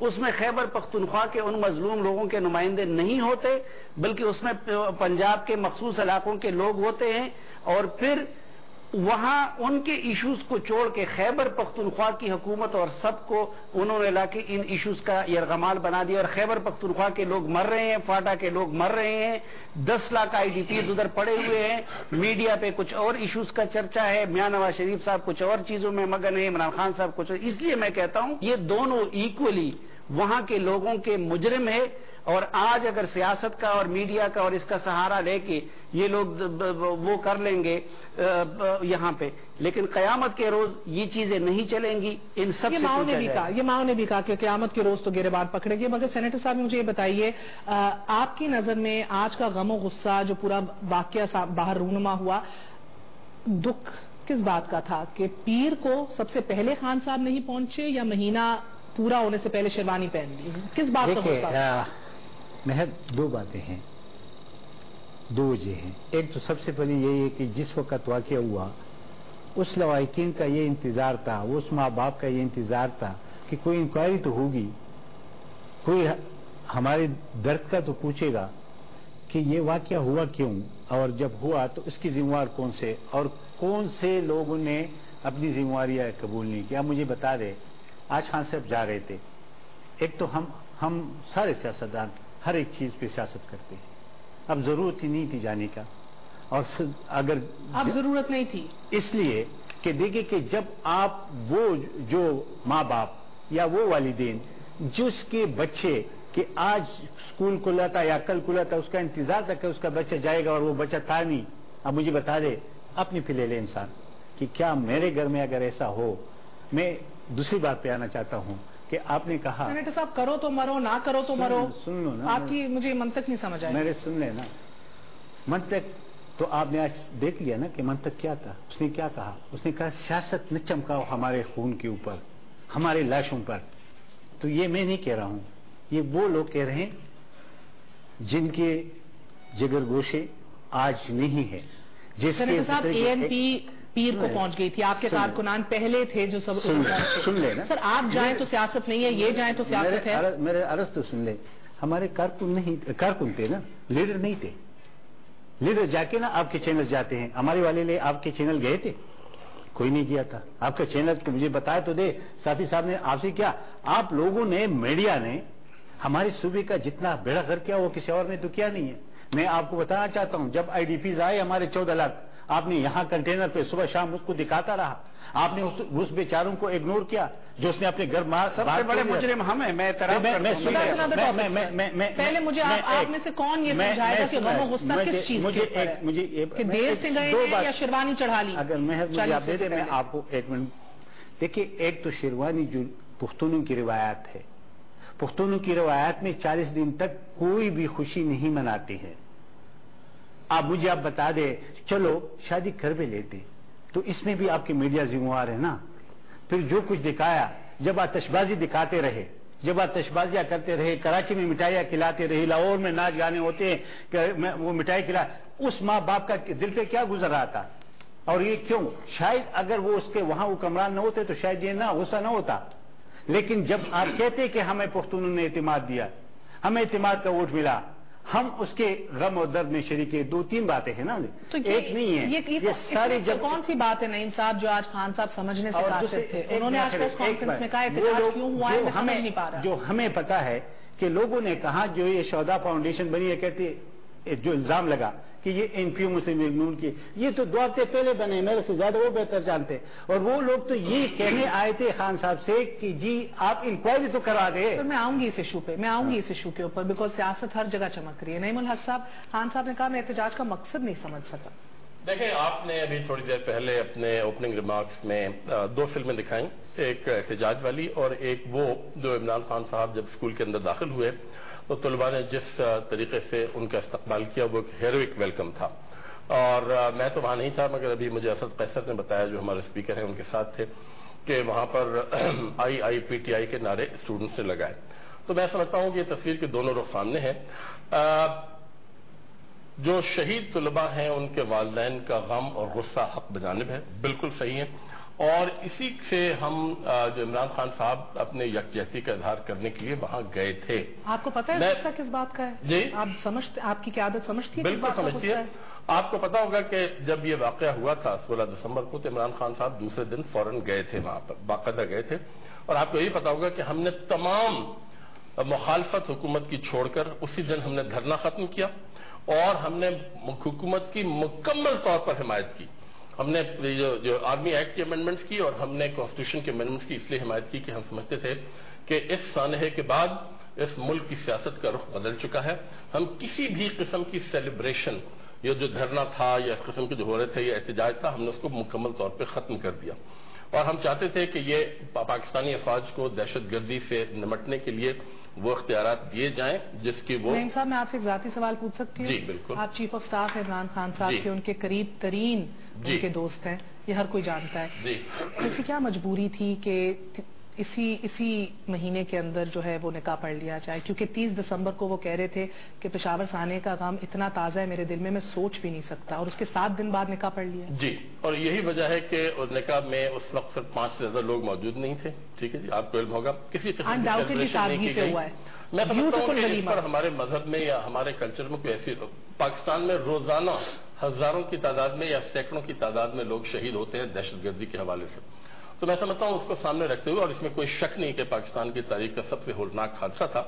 اس میں خیبر پختونخوا کے ان مظلوم لوگوں کے نمائندے نہیں ہوتے، بلکہ اس میں پنجاب کے مخصوص علاقوں کے لوگ ہوتے ہیں، اور پھر وہاں ان کے ایشوز کو چھوڑ کے خیبر پختونخوا کی حکومت اور سب کو انہوں نے لا کے ان ایشوز کا یرغمال بنا دیا، اور خیبر پختونخوا کے لوگ مر رہے ہیں، فاٹا کے لوگ مر رہے ہیں، 10 لاکھ IDPs ادھر پڑے ہوئے ہیں، میڈیا پہ کچھ اور ایشوز کا چرچا ہے، میاں نواز شریف صاحب کچھ اور چیزوں میں مگن ہیں، عمران خان صاحب کچھ اور۔ اس لیے میں کہتا ہوں یہ دونوں ایکولی وہاں کے لوگوں کے مجرم ہے، اور آج اگر سیاست کا اور میڈیا کا اور اس کا سہارا لے کے یہ لوگ وہ کر لیں گے یہاں پہ، لیکن قیامت کے روز یہ چیزیں نہیں چلیں گی، ان سب سے یہ ماؤں نے بھی کہا کہ قیامت کے روز تو گریبان پکڑے گے۔ مگر سینیٹر صاحب مجھے یہ بتائیے، آپ کی نظر میں آج کا غم و غصہ جو پورا واقعہ باہر رونما ہوا، دکھ کس بات کا تھا کہ پیر کو سب سے پہلے خان صاحب نہیں پہنچے، یا مہینہ پورا ہونے سے پہلے شیروانی پہن لی؟ کس بات کا غصہ تھا؟ محض 2 باتیں ہیں، 2 وجہ ہیں۔ ایک تو سب سے پہلے یہی ہے کہ جس وقت واقعہ ہوا اس لواحقین کا یہ انتظار تھا، اس ماں باپ کا یہ انتظار تھا کہ کوئی انکوائری تو ہوگی، کوئی ہمارے درد کا تو پوچھے گا کہ یہ واقعہ ہوا کیوں، اور جب ہوا تو اس کی ذمہ دار کون سے، اور کون سے لوگوں نے اپنی ذمہ داریاں قبول نہیں کی۔ اب مجھے بتا دے، آج خان صاحب جا رہے تھے، ایک تو ہم سارے سیاستدان ہر ایک چیز پہ سیاست کرتے ہیں، اب ضرورت ہی نہیں تھی جانے کا، اور اگر اب ضرورت نہیں تھی اس لیے کہ دیکھیں کہ جب آپ وہ جو ماں باپ یا وہ والدین جس کے بچے کہ آج اسکول کھلا تھا یا کل کھلا تھا، اس کا انتظار تھا کہ اس کا بچہ جائے گا، اور وہ بچہ تھا نہیں، اب مجھے بتا دے اپنی پہ لے لے انسان کہ کیا میرے گھر میں اگر ایسا ہو۔ میں دوسری بات پہ آنا چاہتا ہوں کہ آپ نے کہا سینیٹر صاحب کرو تو مرو، نہ کرو تو مرو، سن لو نا، آپ کی مجھے منطق نہیں سمجھ آئی۔ میرے سن لے نا منطق، تو آپ نے آج دیکھ لیا نا کہ منطق کیا تھا۔ اس نے کیا کہا؟ اس نے کہا سیاست نہ چمکاؤ ہمارے خون کے اوپر، ہمارے لاشوں پر۔ تو یہ میں نہیں کہہ رہا ہوں، یہ وہ لوگ کہہ رہے ہیں جن کے جگر گوشے آج نہیں ہے، جس کے صاحب ANP پیر کو پہنچ گئی تھی، آپ کے کارکنان پہلے تھے جو سب سن لے نا سر، آپ جائیں تو سیاست نہیں ہے، یہ جائیں تو سیاست ہے۔ میرے عرض تو سن لے، ہمارے کارکن تھے نا، لیڈر نہیں تھے۔ لیڈر جا کے نا آپ کے چینل جاتے ہیں، ہمارے والے لے آپ کے چینل گئے تھے؟ کوئی نہیں گیا تھا۔ آپ کا چینل مجھے بتایا تو دے، صافی صاحب نے آپ سے کیا، آپ لوگوں نے، میڈیا نے ہمارے صوبے کا جتنا بیڑا غرق کیا وہ کسی اور نے تو کیا نہیں ہے۔ میں آپ کو بتانا چاہتا ہوں، جب IDPs آئے ہمارے 14 لاکھ، آپ نے یہاں کنٹینر پہ صبح شام اس کو دکھاتا رہا، آپ نے اس بیچاروں کو اگنور کیا جو اس نے اپنے گھر مار۔ سب سے بڑے مجرم ہم ہیں۔ میں پہلے مجھے آپ میں سے کون یہ سمجھائے گا کہ غم و غصہ کس چیز کے مجھے کہ دیر سے گئے ہیں یا شیروانی چڑھا لی؟ اگر مجھے آپ دے دیں میں آپ کو 1 منٹ دیکھیے۔ ایک تو شیروانی جو پختونوں کی روایات ہے، پختونوں کی روایات میں 40 دن تک کوئی بھی خوشی نہیں مناتی ہے۔ آپ مجھے آپ بتا دیں، چلو شادی کر بھی لیتے تو اس میں بھی آپ کی میڈیا ذمہ دار ہے نا۔ پھر جو کچھ دکھایا، جب آتش بازی دکھاتے رہے، جب آتش بازیاں کرتے رہے، کراچی میں مٹھائیاں کھلاتے رہے، لاہور میں ناچ گانے ہوتے ہیں کہ وہ مٹھائی کھلا، اس ماں باپ کا دل پہ کیا گزر رہا تھا؟ اور یہ کیوں؟ شاید اگر وہ اس کے وہاں حکمران نہ ہوتے تو شاید یہ نہ غصہ نہ ہوتا۔ لیکن جب آپ کہتے کہ ہمیں پختونوں نے اعتماد دیا، ہمیں اعتماد کا ووٹ ملا، ہم اس کے غم و درد میں شریک ہیں۔ 2-3 باتیں ہیں نا، ایک نہیں ہے یہ ساری۔ جب کون سی بات ہے نعیم صاحب جو آج خان صاحب سمجھنے سے قاصر تھے؟ انہوں نے آج پریس کانفرنس میں کہا احتجاج کیوں ہوا ہے، میں سمجھ نہیں پا رہا۔ جو ہمیں پتا ہے کہ لوگوں نے کہا جو یہ شہداء فاؤنڈیشن بنی ہے، کہتے جو الزام لگا کہ یہ NPO مسلم لیگ نون کی، یہ تو 2 ہفتے پہلے بنے، میرے سے زیادہ وہ بہتر جانتے، اور وہ لوگ تو یہ کہنے آئے تھے خان صاحب سے کہ جی آپ انکوائری تو کرا دیں۔ میں آؤں گی اس ایشو پہ، میں آؤں گی اس ایشو کے اوپر، بیکاز سیاست ہر جگہ چمک رہی ہے۔ نعیم الحق صاحب، خان صاحب نے کہا میں احتجاج کا مقصد نہیں سمجھ سکا۔ دیکھیں، آپ نے ابھی تھوڑی دیر پہلے اپنے اوپننگ ریمارکس میں 2 فلمیں دکھائیں، ایک احتجاج والی اور ایک وہ جو عمران خان صاحب جب اسکول کے اندر داخل ہوئے تو طلباء نے جس طریقے سے ان کا استقبال کیا وہ ایک ہیروئک ویلکم تھا، اور میں تو وہاں نہیں تھا، مگر ابھی مجھے اسد قیصر نے بتایا جو ہمارے اسپیکر ہیں ان کے ساتھ تھے کہ وہاں پر IIPTI کے نعرے اسٹوڈنٹس نے لگائے۔ تو میں سمجھتا ہوں کہ یہ تصویر کے دونوں رخ سامنے ہیں۔ جو شہید طلباء ہیں ان کے والدین کا غم اور غصہ حق بجانب ہے، بالکل صحیح ہے، اور اسی سے ہم جو عمران خان صاحب اپنے یکجہتی کا اظہار کرنے کے لیے وہاں گئے تھے. آپ کو پتا ہے قصہ کس بات کا ہے؟ جی آپ سمجھتے، آپ کی قیادت سمجھتی ہے؟ بالکل سمجھتی ہے. آپ کو پتا ہوگا کہ جب یہ واقعہ ہوا تھا 16 دسمبر کو تو عمران خان صاحب دوسرے دن فوراً گئے تھے وہاں پر، باقاعدہ گئے تھے. اور آپ کو یہی پتا ہوگا کہ ہم نے تمام مخالفت حکومت کی چھوڑ کر اسی دن ہم نے دھرنا ختم کیا اور ہم نے حکومت کی مکمل طور پر حمایت کی. ہم نے جو آرمی ایکٹ کی امینڈمنٹس کی اور ہم نے کانسٹیٹیوشن کے امینڈمنٹس کی اس لیے حمایت کی کہ ہم سمجھتے تھے کہ اس سانحے کے بعد اس ملک کی سیاست کا رخ بدل چکا ہے. ہم کسی بھی قسم کی سیلیبریشن، یہ جو دھرنا تھا یا اس قسم کے جو ہو رہے تھے، یہ احتجاج تھا، ہم نے اس کو مکمل طور پہ ختم کر دیا. اور ہم چاہتے تھے کہ یہ پاکستانی افواج کو دہشت گردی سے نمٹنے کے لیے وہ اختیارات دیے جائیں جس کی وہ... نعیم صاحب، میں آپ سے ایک ذاتی سوال پوچھ سکتی ہوں؟ جی بالکل. آپ chief of staff Imran Khan صاحب کے ان کے قریب ترین ان کے دوست ہیں، یہ ہر کوئی جانتا ہے. جی. ایسی کیا مجبوری تھی کہ اسی مہینے کے اندر جو ہے وہ نکاح پڑھ لیا جائے؟ کیونکہ 30 دسمبر کو وہ کہہ رہے تھے کہ پشاور سانحے کا غم اتنا تازہ ہے میرے دل میں سوچ بھی نہیں سکتا، اور اس کے 7 دن بعد نکاح پڑھ لیا. جی، اور یہی وجہ ہے کہ اس نکاح میں اس وقت صرف 5 سے زیادہ لوگ موجود نہیں تھے. ٹھیک ہے جی، آپ کو علم ہوگا. کسی قسم کی سیلیبریشن نہیں کی گئی. میں سمجھتا ہوں کہ اس پر ہمارے مذہب میں یا ہمارے کلچر میں کوئی ایسی... پاکستان میں روزانہ ہزاروں کی تعداد میں یا سینکڑوں کی تعداد میں لوگ شہید ہوتے ہیں دہشت گردی کے حوالے سے. تو میں سمجھتا ہوں اس کو سامنے رکھتے ہوئے، اور اس میں کوئی شک نہیں کہ پاکستان کی تاریخ کا سب سے ہولناک حادثہ تھا،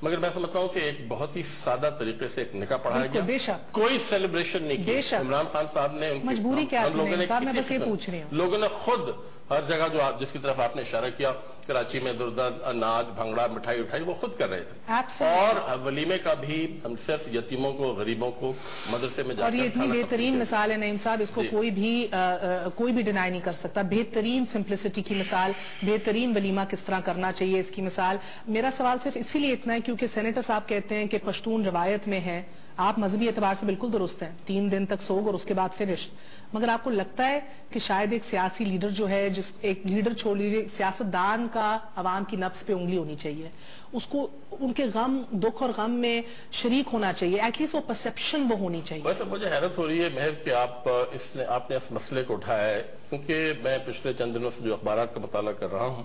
مگر میں سمجھتا ہوں کہ ایک بہت ہی سادہ طریقے سے ایک نکاح پڑھایا گیا. بے شک کوئی سیلیبریشن نہیں کی. عمران خان صاحب نے مجبوری کیا تھی؟ میں بس یہ پوچھ رہی ہوں. لوگوں نے خود ہر جگہ جس کی طرف آپ نے اشارہ کیا، کراچی میں دردر اناج بھنگڑا مٹھائی اٹھائی وہ خود کر رہے تھے. اور ولیمے کا بھی ہم صرف یتیموں کو، غریبوں کو مدرسے میں جا کر... اور یہ اتنی بہترین مثال ہے نعیم صاحب، اس کو کوئی بھی ڈینائی نہیں کر سکتا. بہترین سمپلسٹی کی مثال، بہترین ولیمہ کس طرح کرنا چاہیے اس کی مثال. میرا سوال صرف اسی لیے اتنا ہے کیونکہ سینیٹر صاحب کہتے ہیں کہ پشتون روایت میں ہے. آپ مذہبی اعتبار سے بالکل درست ہیں، 3 دن تک سوگ اور اس کے بعد فنش. مگر آپ کو لگتا ہے کہ شاید ایک سیاسی لیڈر جو ہے، ایک لیڈر چھوڑ لیجیے، سیاستدان کا عوام کی نفس پہ انگلی ہونی چاہیے، اس کو ان کے غم، دکھ اور غم میں شریک ہونا چاہیے، ایٹ لیسٹ وہ پرسپشن وہ ہونی چاہیے. ویسے مجھے حیرت ہو رہی ہے مہر کہ آپ نے اس مسئلے کو اٹھایا ہے، کیونکہ میں پچھلے چند دنوں سے جو اخبارات کا مطالعہ کر رہا ہوں،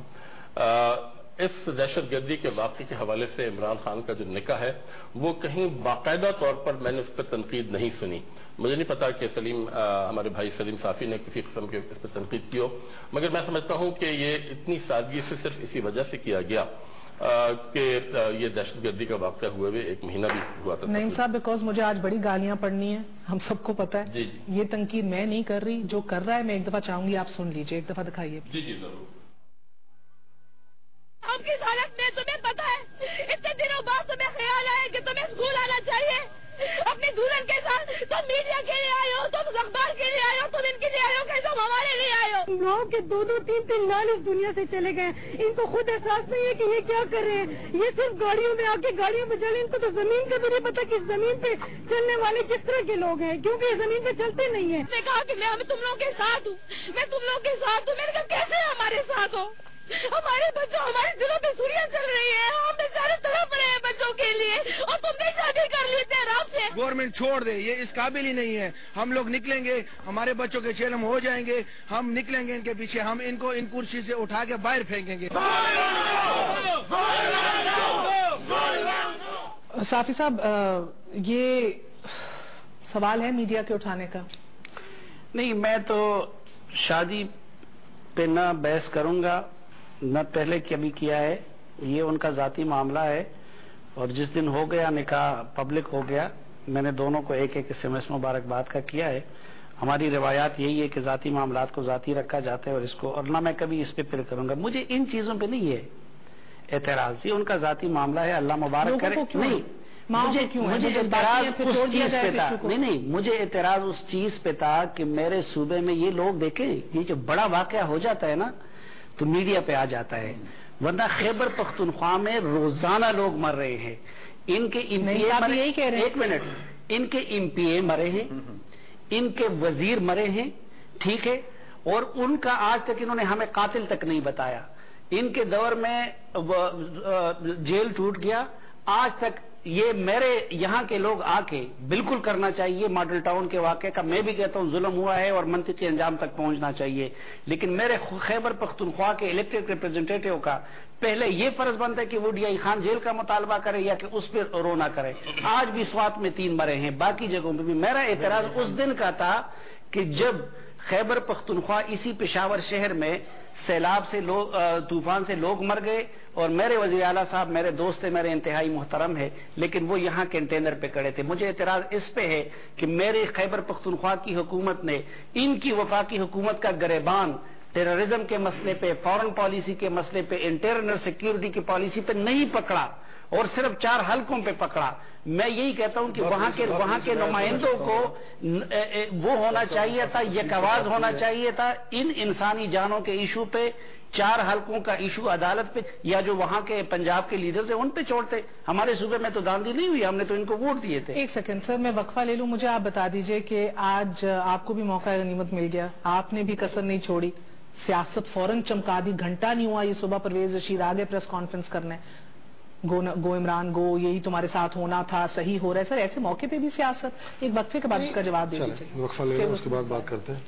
اس دہشت گردی کے واقعے کے حوالے سے عمران خان کا جو نکاح ہے وہ کہیں باقاعدہ طور پر میں نے اس پر تنقید نہیں سنی. مجھے نہیں پتا کہ ہمارے بھائی سلیم صافی نے کسی قسم کے اس پر تنقید کی ہو، مگر میں سمجھتا ہوں کہ یہ اتنی سادگی سے صرف اسی وجہ سے کیا گیا کہ یہ دہشت گردی کا واقعہ ہوئے ہوئے 1 مہینہ بھی ہوا تھا. نعیم صاحب، بیکاز مجھے آج بڑی گالیاں پڑنی ہیں، ہم سب کو پتا ہے. جی جی، یہ تنقید میں نہیں کر رہی، جو کر رہا ہے میں ایک دفعہ چاہوں گی آپ سن لیجئے، ایک دفعہ دکھائیے. جی جی ضرور. اب کی حالت میں تمہیں پتا ہے اتنے دنوں بعد تمہیں خیال آئے کہ تمہیں اسکول آنا چاہیے اپنی دلہن کے ساتھ. تم میڈیا کے لیے آئے ہو، تم اخبار کے لیے آئے ہو، تم ان کے لیے آئے ہو کہ تم ہمارے لیے آئے ہو. لوگ کے 2-2, 3-3 لال اس دنیا سے چلے گئے، ان کو خود احساس نہیں ہے کہ یہ کیا کر رہے ہیں. یہ صرف گاڑیوں میں آ کے گاڑیوں پہ چلے، ان کو تو زمین کا بھی نہیں پتا کہ زمین پہ چلنے والے کس طرح کے لوگ ہیں، کیونکہ یہ زمین پہ چلتے نہیں ہیں. میں نے کہا کہ میں تم لوگوں کے ساتھ ہوں، میں تم لوگوں کے ساتھ ہوں. میں نے کہا کیسے ہمارے ساتھ ہو؟ ہمارے بچوں، ہمارے دلوں پہ سوریاں چل رہی ہیں، ہم بیچارے تڑپ رہے ہیں بچوں کے لیے، اور تم نے شادی کر لی تھے آرام سے. گورنمنٹ چھوڑ دے، یہ اس قابل ہی نہیں ہے. ہم لوگ نکلیں گے، ہمارے بچوں کے چیلم ہو جائیں گے، ہم نکلیں گے ان کے پیچھے، ہم ان کو ان کرسی سے اٹھا کے باہر پھینکیں گے. صافی صاحب، یہ سوال ہے میڈیا کے اٹھانے کا؟ نہیں، میں تو شادی پہ نہ بحث کروں گا، نہ پہلے کبھی کیا ہے. یہ ان کا ذاتی معاملہ ہے، اور جس دن ہو گیا نکاح پبلک ہو گیا، میں نے دونوں کو ایک SMS مبارکباد کا کیا ہے. ہماری روایات یہی ہے کہ ذاتی معاملات کو ذاتی رکھا جاتا ہے، اور اس کو، اور نہ میں کبھی اس پہ پھر کروں گا. مجھے ان چیزوں پہ نہیں ہے اعتراض، یہ ان کا ذاتی معاملہ ہے، اللہ مبارک کرے. نہیں، مجھے اعتراض اس چیز پہ تھا کہ میرے صوبے میں یہ لوگ دیکھیں، یہ جو بڑا واقعہ ہو جاتا ہے نا تو میڈیا پہ آ جاتا ہے، ورنہ خیبر پختونخوا میں روزانہ لوگ مر رہے ہیں. ان کے ایک منٹ، ان کے MP مرے ہیں، ان کے وزیر مرے ہیں، ٹھیک ہے، اور ان کا آج تک انہوں نے ہمیں قاتل تک نہیں بتایا. ان کے دور میں جیل ٹوٹ گیا، آج تک یہ میرے یہاں کے لوگ آ کے بالکل کرنا چاہیے. ماڈل ٹاؤن کے واقعے کا میں بھی کہتا ہوں ظلم ہوا ہے اور منطقی انجام تک پہنچنا چاہیے, لیکن میرے خیبر پختونخوا کے الیکٹڈ ریپرزنٹیٹیو کا پہلے یہ فرض بنتا ہے کہ وہ ڈی آئی خان جیل کا مطالبہ کرے یا کہ اس پہ رونا کرے. آج بھی سوات میں 3 مرے ہیں, باقی جگہوں پہ بھی. میرا اعتراض اس دن کا تھا کہ جب خیبر پختونخوا اسی پشاور شہر میں سیلاب سے طوفان سے لوگ مر گئے, اور میرے وزیر اعلیٰ صاحب میرے دوست تھے, میرے انتہائی محترم ہے, لیکن وہ یہاں کنٹینر پہ کھڑے تھے. مجھے اعتراض اس پہ ہے کہ میرے خیبر پختونخوا کی حکومت نے ان کی وفاقی حکومت کا گریبان ٹیررزم کے مسئلے پہ, فارن پالیسی کے مسئلے پہ, انٹرنل سیکیورٹی کی پالیسی پہ نہیں پکڑا اور صرف 4 حلقوں پہ پکڑا. میں یہی کہتا ہوں کہ وہاں کے نمائندوں کو وہ ہونا چاہیے تھا, یک آواز ہونا چاہیے تھا ان انسانی جانوں کے ایشو پہ. 4 حلقوں کا ایشو عدالت پہ یا جو وہاں کے پنجاب کے لیڈرز ہیں ان پہ چھوڑتے. ہمارے صوبے میں تو داندھی نہیں ہوئی, ہم نے تو ان کو ووٹ دیے تھے. ایک سیکنڈ سر, میں وقفہ لے لوں. مجھے آپ بتا دیجئے کہ آج آپ کو بھی موقع غنیمت مل گیا, آپ نے بھی کسر نہیں چھوڑی, سیاست فوراً چمکا دی. گھنٹہ نہیں ہوا یہ صبح پرویز رشید آگے پریس کانفرنس کرنے, گو عمران گو, یہی تمہارے ساتھ ہونا تھا, صحیح ہو رہا ہے. سر ایسے موقع پہ بھی سیاست. ایک وقفے کے بعد اس کا جواب دے دیجیے. وقفہ لے لیں, اس کے بعد بات کرتے ہیں.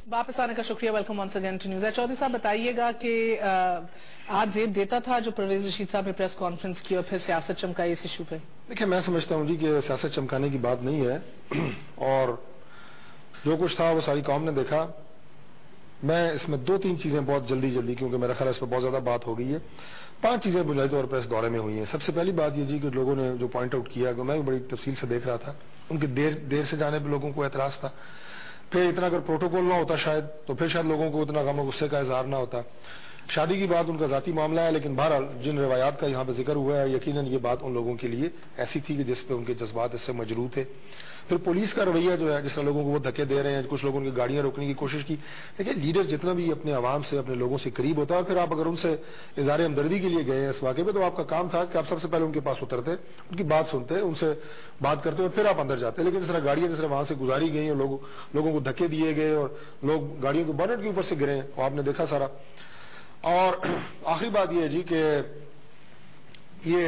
واپس آنے کا شکریہ. Welcome once again to news. Chaudhary صاحب بتائیے گا کہ آج زیب دیتا تھا جو پرویز رشید صاحب نے پریس کانفرنس کی اور پھر سیاست چمکائی اس ایشو پہ؟ دیکھیں, میں سمجھتا ہوں جی کہ سیاست چمکانے کی بات نہیں ہے, اور جو کچھ تھا وہ ساری قوم نے دیکھا. میں اس میں 2-3 چیزیں بہت جلدی کیونکہ میرا خیال ہے اس پہ بہت زیادہ بات ہو گئی ہے, 5 چیزیں بنیادی طور پر اس دورے میں ہوئی ہیں. سب سے پہلی بات یہ جی کہ لوگوں نے جو پوائنٹ آؤٹ کیا, کہ میں بھی بڑی تفصیل سے دیکھ رہا تھا, ان کے دیر سے جانے پہ لوگوں کو اعتراض تھا. پھر اتنا اگر پروٹوکول نہ ہوتا شاید, تو پھر شاید لوگوں کو اتنا غم و غصے کا اظہار نہ ہوتا. شادی کی بات ان کا ذاتی معاملہ ہے, لیکن بہرحال جن روایات کا یہاں پہ ذکر ہوا ہے, یقیناً یہ بات ان لوگوں کے لیے ایسی تھی کہ جس پہ ان کے جذبات اس سے مجروح تھے. پھر پولیس کا رویہ جو ہے, جس طرح لوگوں کو وہ دھکے دے رہے ہیں, کچھ لوگوں کی گاڑیاں روکنے کی کوشش کی. دیکھیں, لیڈر جتنا بھی اپنے عوام سے, اپنے لوگوں سے قریب ہوتا ہے, پھر آپ اگر ان سے اظہار ہمدردی کے لیے گئے ہیں اس واقعے پہ, تو آپ کا کام تھا کہ آپ سب سے پہلے ان کے پاس اترتے, ان کی بات سنتے, ان سے بات کرتے اور پھر آپ اندر جاتے. لیکن جس طرح گاڑیاں جس طرح وہاں سے گزاری گئی اور لوگوں کو دھکے دیے گئے اور لوگ گاڑیوں کے بونٹ کے اوپر سے گرے, وہ آپ نے دیکھا سارا. اور آخری بات یہ ہے جی کہ یہ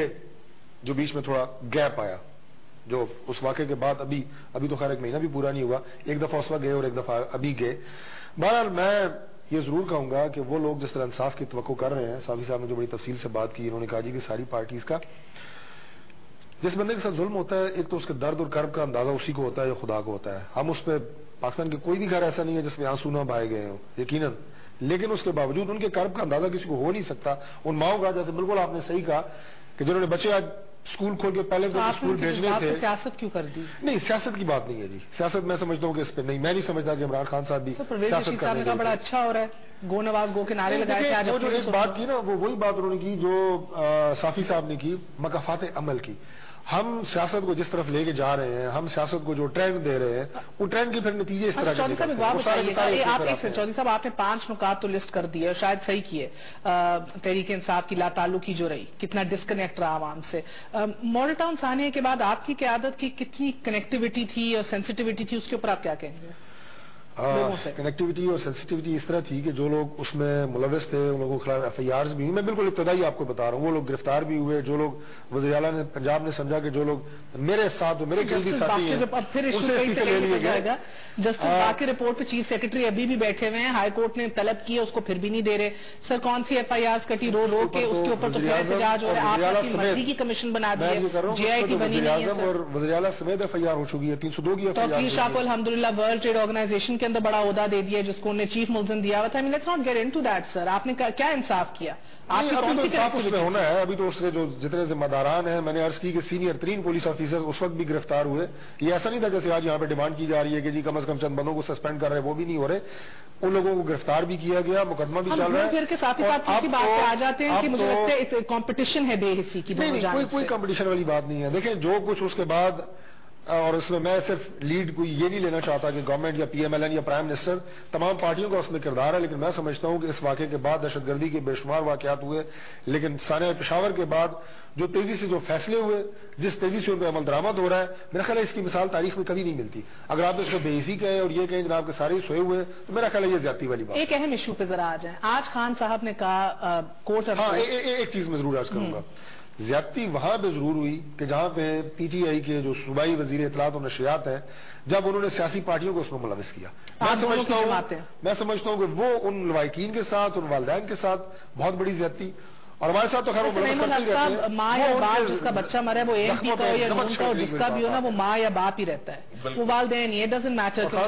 جو بیچ میں تھوڑا گیپ آیا, جو اس واقعے کے بعد ابھی تو خیر 1 مہینہ بھی پورا نہیں ہوا, ایک دفعہ اس وقت گئے اور ایک دفعہ ابھی گئے. بہرحال میں یہ ضرور کہوں گا کہ وہ لوگ جس طرح انصاف کی توقع کر رہے ہیں, صافی صاحب نے جو بڑی تفصیل سے بات کی, انہوں نے کہا جی کہ ساری پارٹیز کا جس بندے کے ساتھ ظلم ہوتا ہے, ایک تو اس کے درد اور کرب کا اندازہ اسی کو ہوتا ہے, یا خدا کو ہوتا ہے. ہم اس پہ, پاکستان کے کوئی بھی گھر ایسا نہیں ہے جس میں آنسو نہ بہائے گئے ہوں یقیناً, لیکن اس کے باوجود ان کے کرب کا اندازہ کسی کو ہو نہیں سکتا. ان ماؤں کا, جیسے بالکل آپ نے صحیح کہا کہ جنہوں نے بچے آج اسکول کھول کے پہلے تو اسکول بھیجنے تھے. سیاست کیوں کر دی؟ نہیں, سیاست کی بات نہیں ہے جی. سیاست میں سمجھتا ہوں کہ اس پہ نہیں, میں نہیں سمجھتا کہ عمران خان صاحب بھی سیاست کرنے کا بڑا اچھا ہو رہا ہے. گو نواز گو کے نعرے لگائے تھے. جو ایک بات کی نا, وہ وہی بات انہوں نے کی جو صافی صاحب نے کی, مقافات عمل کی. ہم سیاست کو جس طرف لے کے جا رہے ہیں, ہم سیاست کو جو ٹرینڈ دے رہے ہیں, وہ ٹرینڈ کے پھر نتیجے اس طرح چودھری صاحب آپ نے 5 نکات تو لسٹ کر دیے اور شاید صحیح کیے. تحریک انصاف کی لا تعلقی جو رہی, کتنا ڈسکنیکٹ رہا عوام سے. ماڈل ٹاؤن آنے کے بعد آپ کی قیادت کی کتنی کنیکٹیوٹی تھی اور سینسٹیوٹی تھی, اس کے اوپر آپ کیا کہیں گے؟ کنیکٹیوٹی اور سینسٹیوٹی اس طرح تھی کہ جو لوگ اس میں ملوث تھے ان لوگوں کے خلاف FIRs بھی ہوئی. میں بالکل ابتدائی آپ کو بتا رہا ہوں, وہ لوگ گرفتار بھی ہوئے. جو لوگ وزیر اعلیٰ نے پنجاب نے سمجھا کہ جو لوگ میرے ساتھ میرے قریبی ساتھی ہیں, لے لیے گئے. جسٹس باقی رپورٹ پہ چیف سیکرٹری ابھی بھی بیٹھے ہوئے ہیں, ہائی کورٹ نے طلب کی ہے, اس کو پھر بھی نہیں دے رہے. سر کون سی FIRs کٹی رو کے, اس کے اوپر تو احتجاج ہو رہا ہے. آپ اپنی مرضی کی کمیشن بنا دی ہے, JIT بنی نہیں ہے, اور وزیر اعلیٰ سمیت FIR ہو چکی ہے. 302 کی توقیر شاہ کو الحمدللہ ورلڈ ٹریڈ آرگنائزیشن کے اندر بڑا عہدہ دے دیا, جس کو انہوں نے چیف ملزم دیا ہوا تھا. Let's not get into that sir. آپ نے کیا انصاف کیا؟ آپ کی ہونا ہے. ابھی تو اس کے جو جتنے ذمہ داران ہیں, میں نے عرض کی کہ سینئر 3 پولیس آفیسر اس وقت بھی گرفتار ہوئے. یہ ایسا نہیں تھا جیسے آج یہاں پہ ڈیمانڈ کی جا رہی ہے کہ جی کم از کم چند بندوں کو سسپینڈ کر رہے ہیں, وہ بھی نہیں ہو رہے. ان لوگوں کو گرفتار بھی کیا گیا, مقدمہ بھی چل رہا ہے. پھر کے ساتھ ہی بات پہ آ جاتے ہیں کہ مجھے لگتا ہے کمپٹیشن ہے بے حسی کی. کوئی کمپٹیشن والی بات نہیں ہے. دیکھیں جو کچھ اس کے بعد اور اس میں صرف لیڈ کوئی یہ نہیں لینا چاہتا کہ گورنمنٹ یا پی ایم ایل این یا پرائم منسٹر، تمام پارٹیوں کا اس میں کردار ہے، لیکن میں سمجھتا ہوں کہ اس واقعے کے بعد دہشت گردی کے بے شمار واقعات ہوئے، لیکن سانحہ پشاور کے بعد جو تیزی سے جو فیصلے ہوئے، جس تیزی سے ان پہ عمل درآمد ہو رہا ہے، میرا خیال ہے اس کی مثال تاریخ میں کبھی نہیں ملتی۔ اگر آپ اس کو بے عزی کہیں اور یہ کہیں جناب کے سارے سوئے ہوئے، تو میرا خیال ہے یہ زیادتی والی بات۔ ایک اہم ایشو پہ ذرا آ جائیں، آج خان صاحب نے کہا کورٹ، ہاں ایک چیز میں ضرور عرض کروں گا، زیادتی وہاں پہ ضرور ہوئی کہ جہاں پہ پی ٹی آئی کے جو صوبائی وزیر اطلاعات و نشریات ہیں، جب انہوں نے سیاسی پارٹیوں کو اس میں ملوث کیا۔ میں سمجھتا ہوں کہ وہ ان لوائقین کے ساتھ، ان والدین کے ساتھ بہت بڑی زیادتی، اور ہمارے ساتھ تو خیر ماں یا باپ جس کا بچہ مرے وہ ایم پی کا ہو یا نون کا ہو، جس کا بھی ہو نا وہ ماں یا باپ ہی رہتا ہے، وہ والدین، یہ ڈزنٹ میٹر کا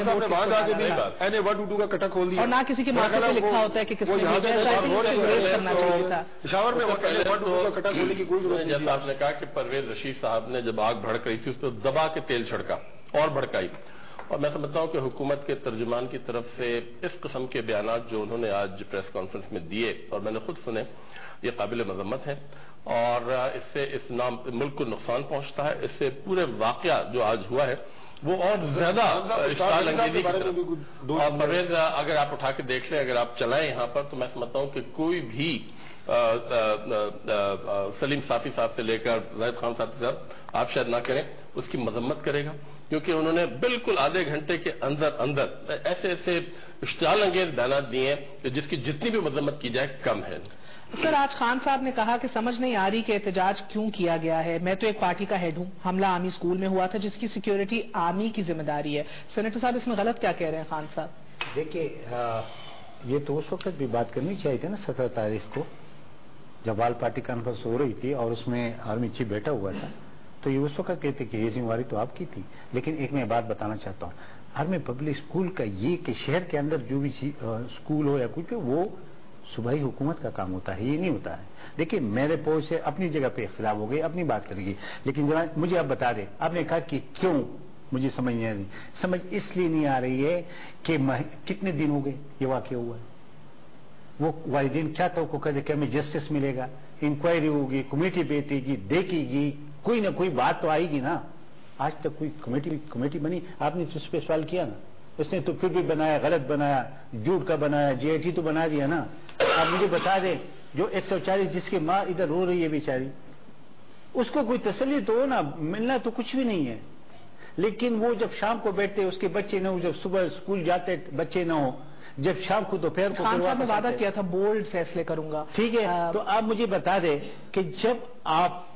کٹا کھول دیا، اور نہ کسی کے ماتھے پہ لکھا ہوتا ہے کہ کس نے کرنا چاہیے تھا۔ پشاور میں کٹا کھولنے کی کوئی ضرورت نہیں۔ جیسا آپ نے کہا کہ پرویز رشید صاحب نے جب آگ بھڑک رہی تھی اس کو دبا کے تیل چھڑکا اور بھڑکائی، اور میں سمجھتا ہوں کہ حکومت کے ترجمان کی طرف سے اس قسم کے بیانات جو انہوں نے آج پریس کانفرنس میں دیے اور میں نے خود سنے، یہ قابل مذمت ہے، اور اس سے اس ملک کو نقصان پہنچتا ہے۔ اس سے پورے واقعہ جو آج ہوا ہے وہ اور زیادہ اشتعال انگیزی کی طرف، اور پرویز اگر آپ اٹھا کے دیکھ لیں، اگر آپ چلائیں یہاں پر، تو میں سمجھتا ہوں کہ کوئی بھی سلیم صافی صاحب سے لے کر زاہد خان صاحب سے آپ شاید نہ کریں، اس کی مذمت کرے گا، کیونکہ انہوں نے بالکل آدھے گھنٹے کے اندر ایسے ایسے اشتعال انگیز بیانات دیے ہیں کہ جس کی جتنی بھی مذمت کی جائے کم ہے۔ سر، آج خان صاحب نے کہا کہ سمجھ نہیں آ رہی کہ احتجاج کیوں کیا گیا ہے، میں تو ایک پارٹی کا ہیڈ ہوں، حملہ آرمی اسکول میں ہوا تھا جس کی سیکیورٹی آرمی کی ذمہ داری ہے۔ سینیٹر صاحب اس میں غلط کیا کہہ رہے ہیں خان صاحب؟ دیکھیے، یہ تو اس وقت بھی بات کرنی چاہیے تھی نا، 17 تاریخ کو جب آل پارٹی کانفرنس ہو رہی تھی اور اس میں آرمی چیف بیٹھا ہوا تھا، تو یہ اس وقت کہتے کہ یہ ذمہ داری تو آپ کی تھی۔ لیکن ایک میں بات بتانا چاہتا ہوں، آرمی پبلک اسکول کا یہ کہ شہر کے اندر جو بھی اسکول ہو یا کچھ، وہ صوبائی حکومت کا کام ہوتا ہے، یہ نہیں ہوتا ہے۔ دیکھیے، میرے پوچھ سے اپنی جگہ پہ اختلاف ہو گئی، اپنی بات کرے گی، لیکن جناب مجھے آپ بتا دیں، آپ نے کہا کہ کیوں، مجھے سمجھ نہیں آ رہی۔ سمجھ اس لیے نہیں آ رہی ہے کہ کتنے دن ہو گئے یہ واقعہ ہوا ہے، وہ والدین کیا توقع کرتے کہ ہمیں جسٹس ملے گا، انکوائری ہوگی، کمیٹی بیٹھے گی، دیکھے گی، کوئی نہ کوئی بات تو آئے گی نا۔ آج تک کوئی کمیٹی بنی؟ آپ نے اس پہ سوال کیا نا، اس نے تو پھر بھی بنایا، غلط بنایا، جھوٹ کا بنایا، جی آئی ٹی تو بنا دیا نا۔ آپ مجھے بتا دیں، جو 140 جس کی ماں ادھر رو رہی ہے بیچاری، اس کو کوئی تسلی تو ہو نا، ملنا تو کچھ بھی نہیں ہے، لیکن وہ جب شام کو بیٹھتے اس کے بچے نہ ہو، جب صبح اسکول جاتے بچے نہ ہو، جب شام کو دوپہر کو خان صاحب نے وعدہ کیا تھا بولڈ فیصلے کروں گا، ٹھیک ہے، تو آپ مجھے بتا دیں کہ جب آپ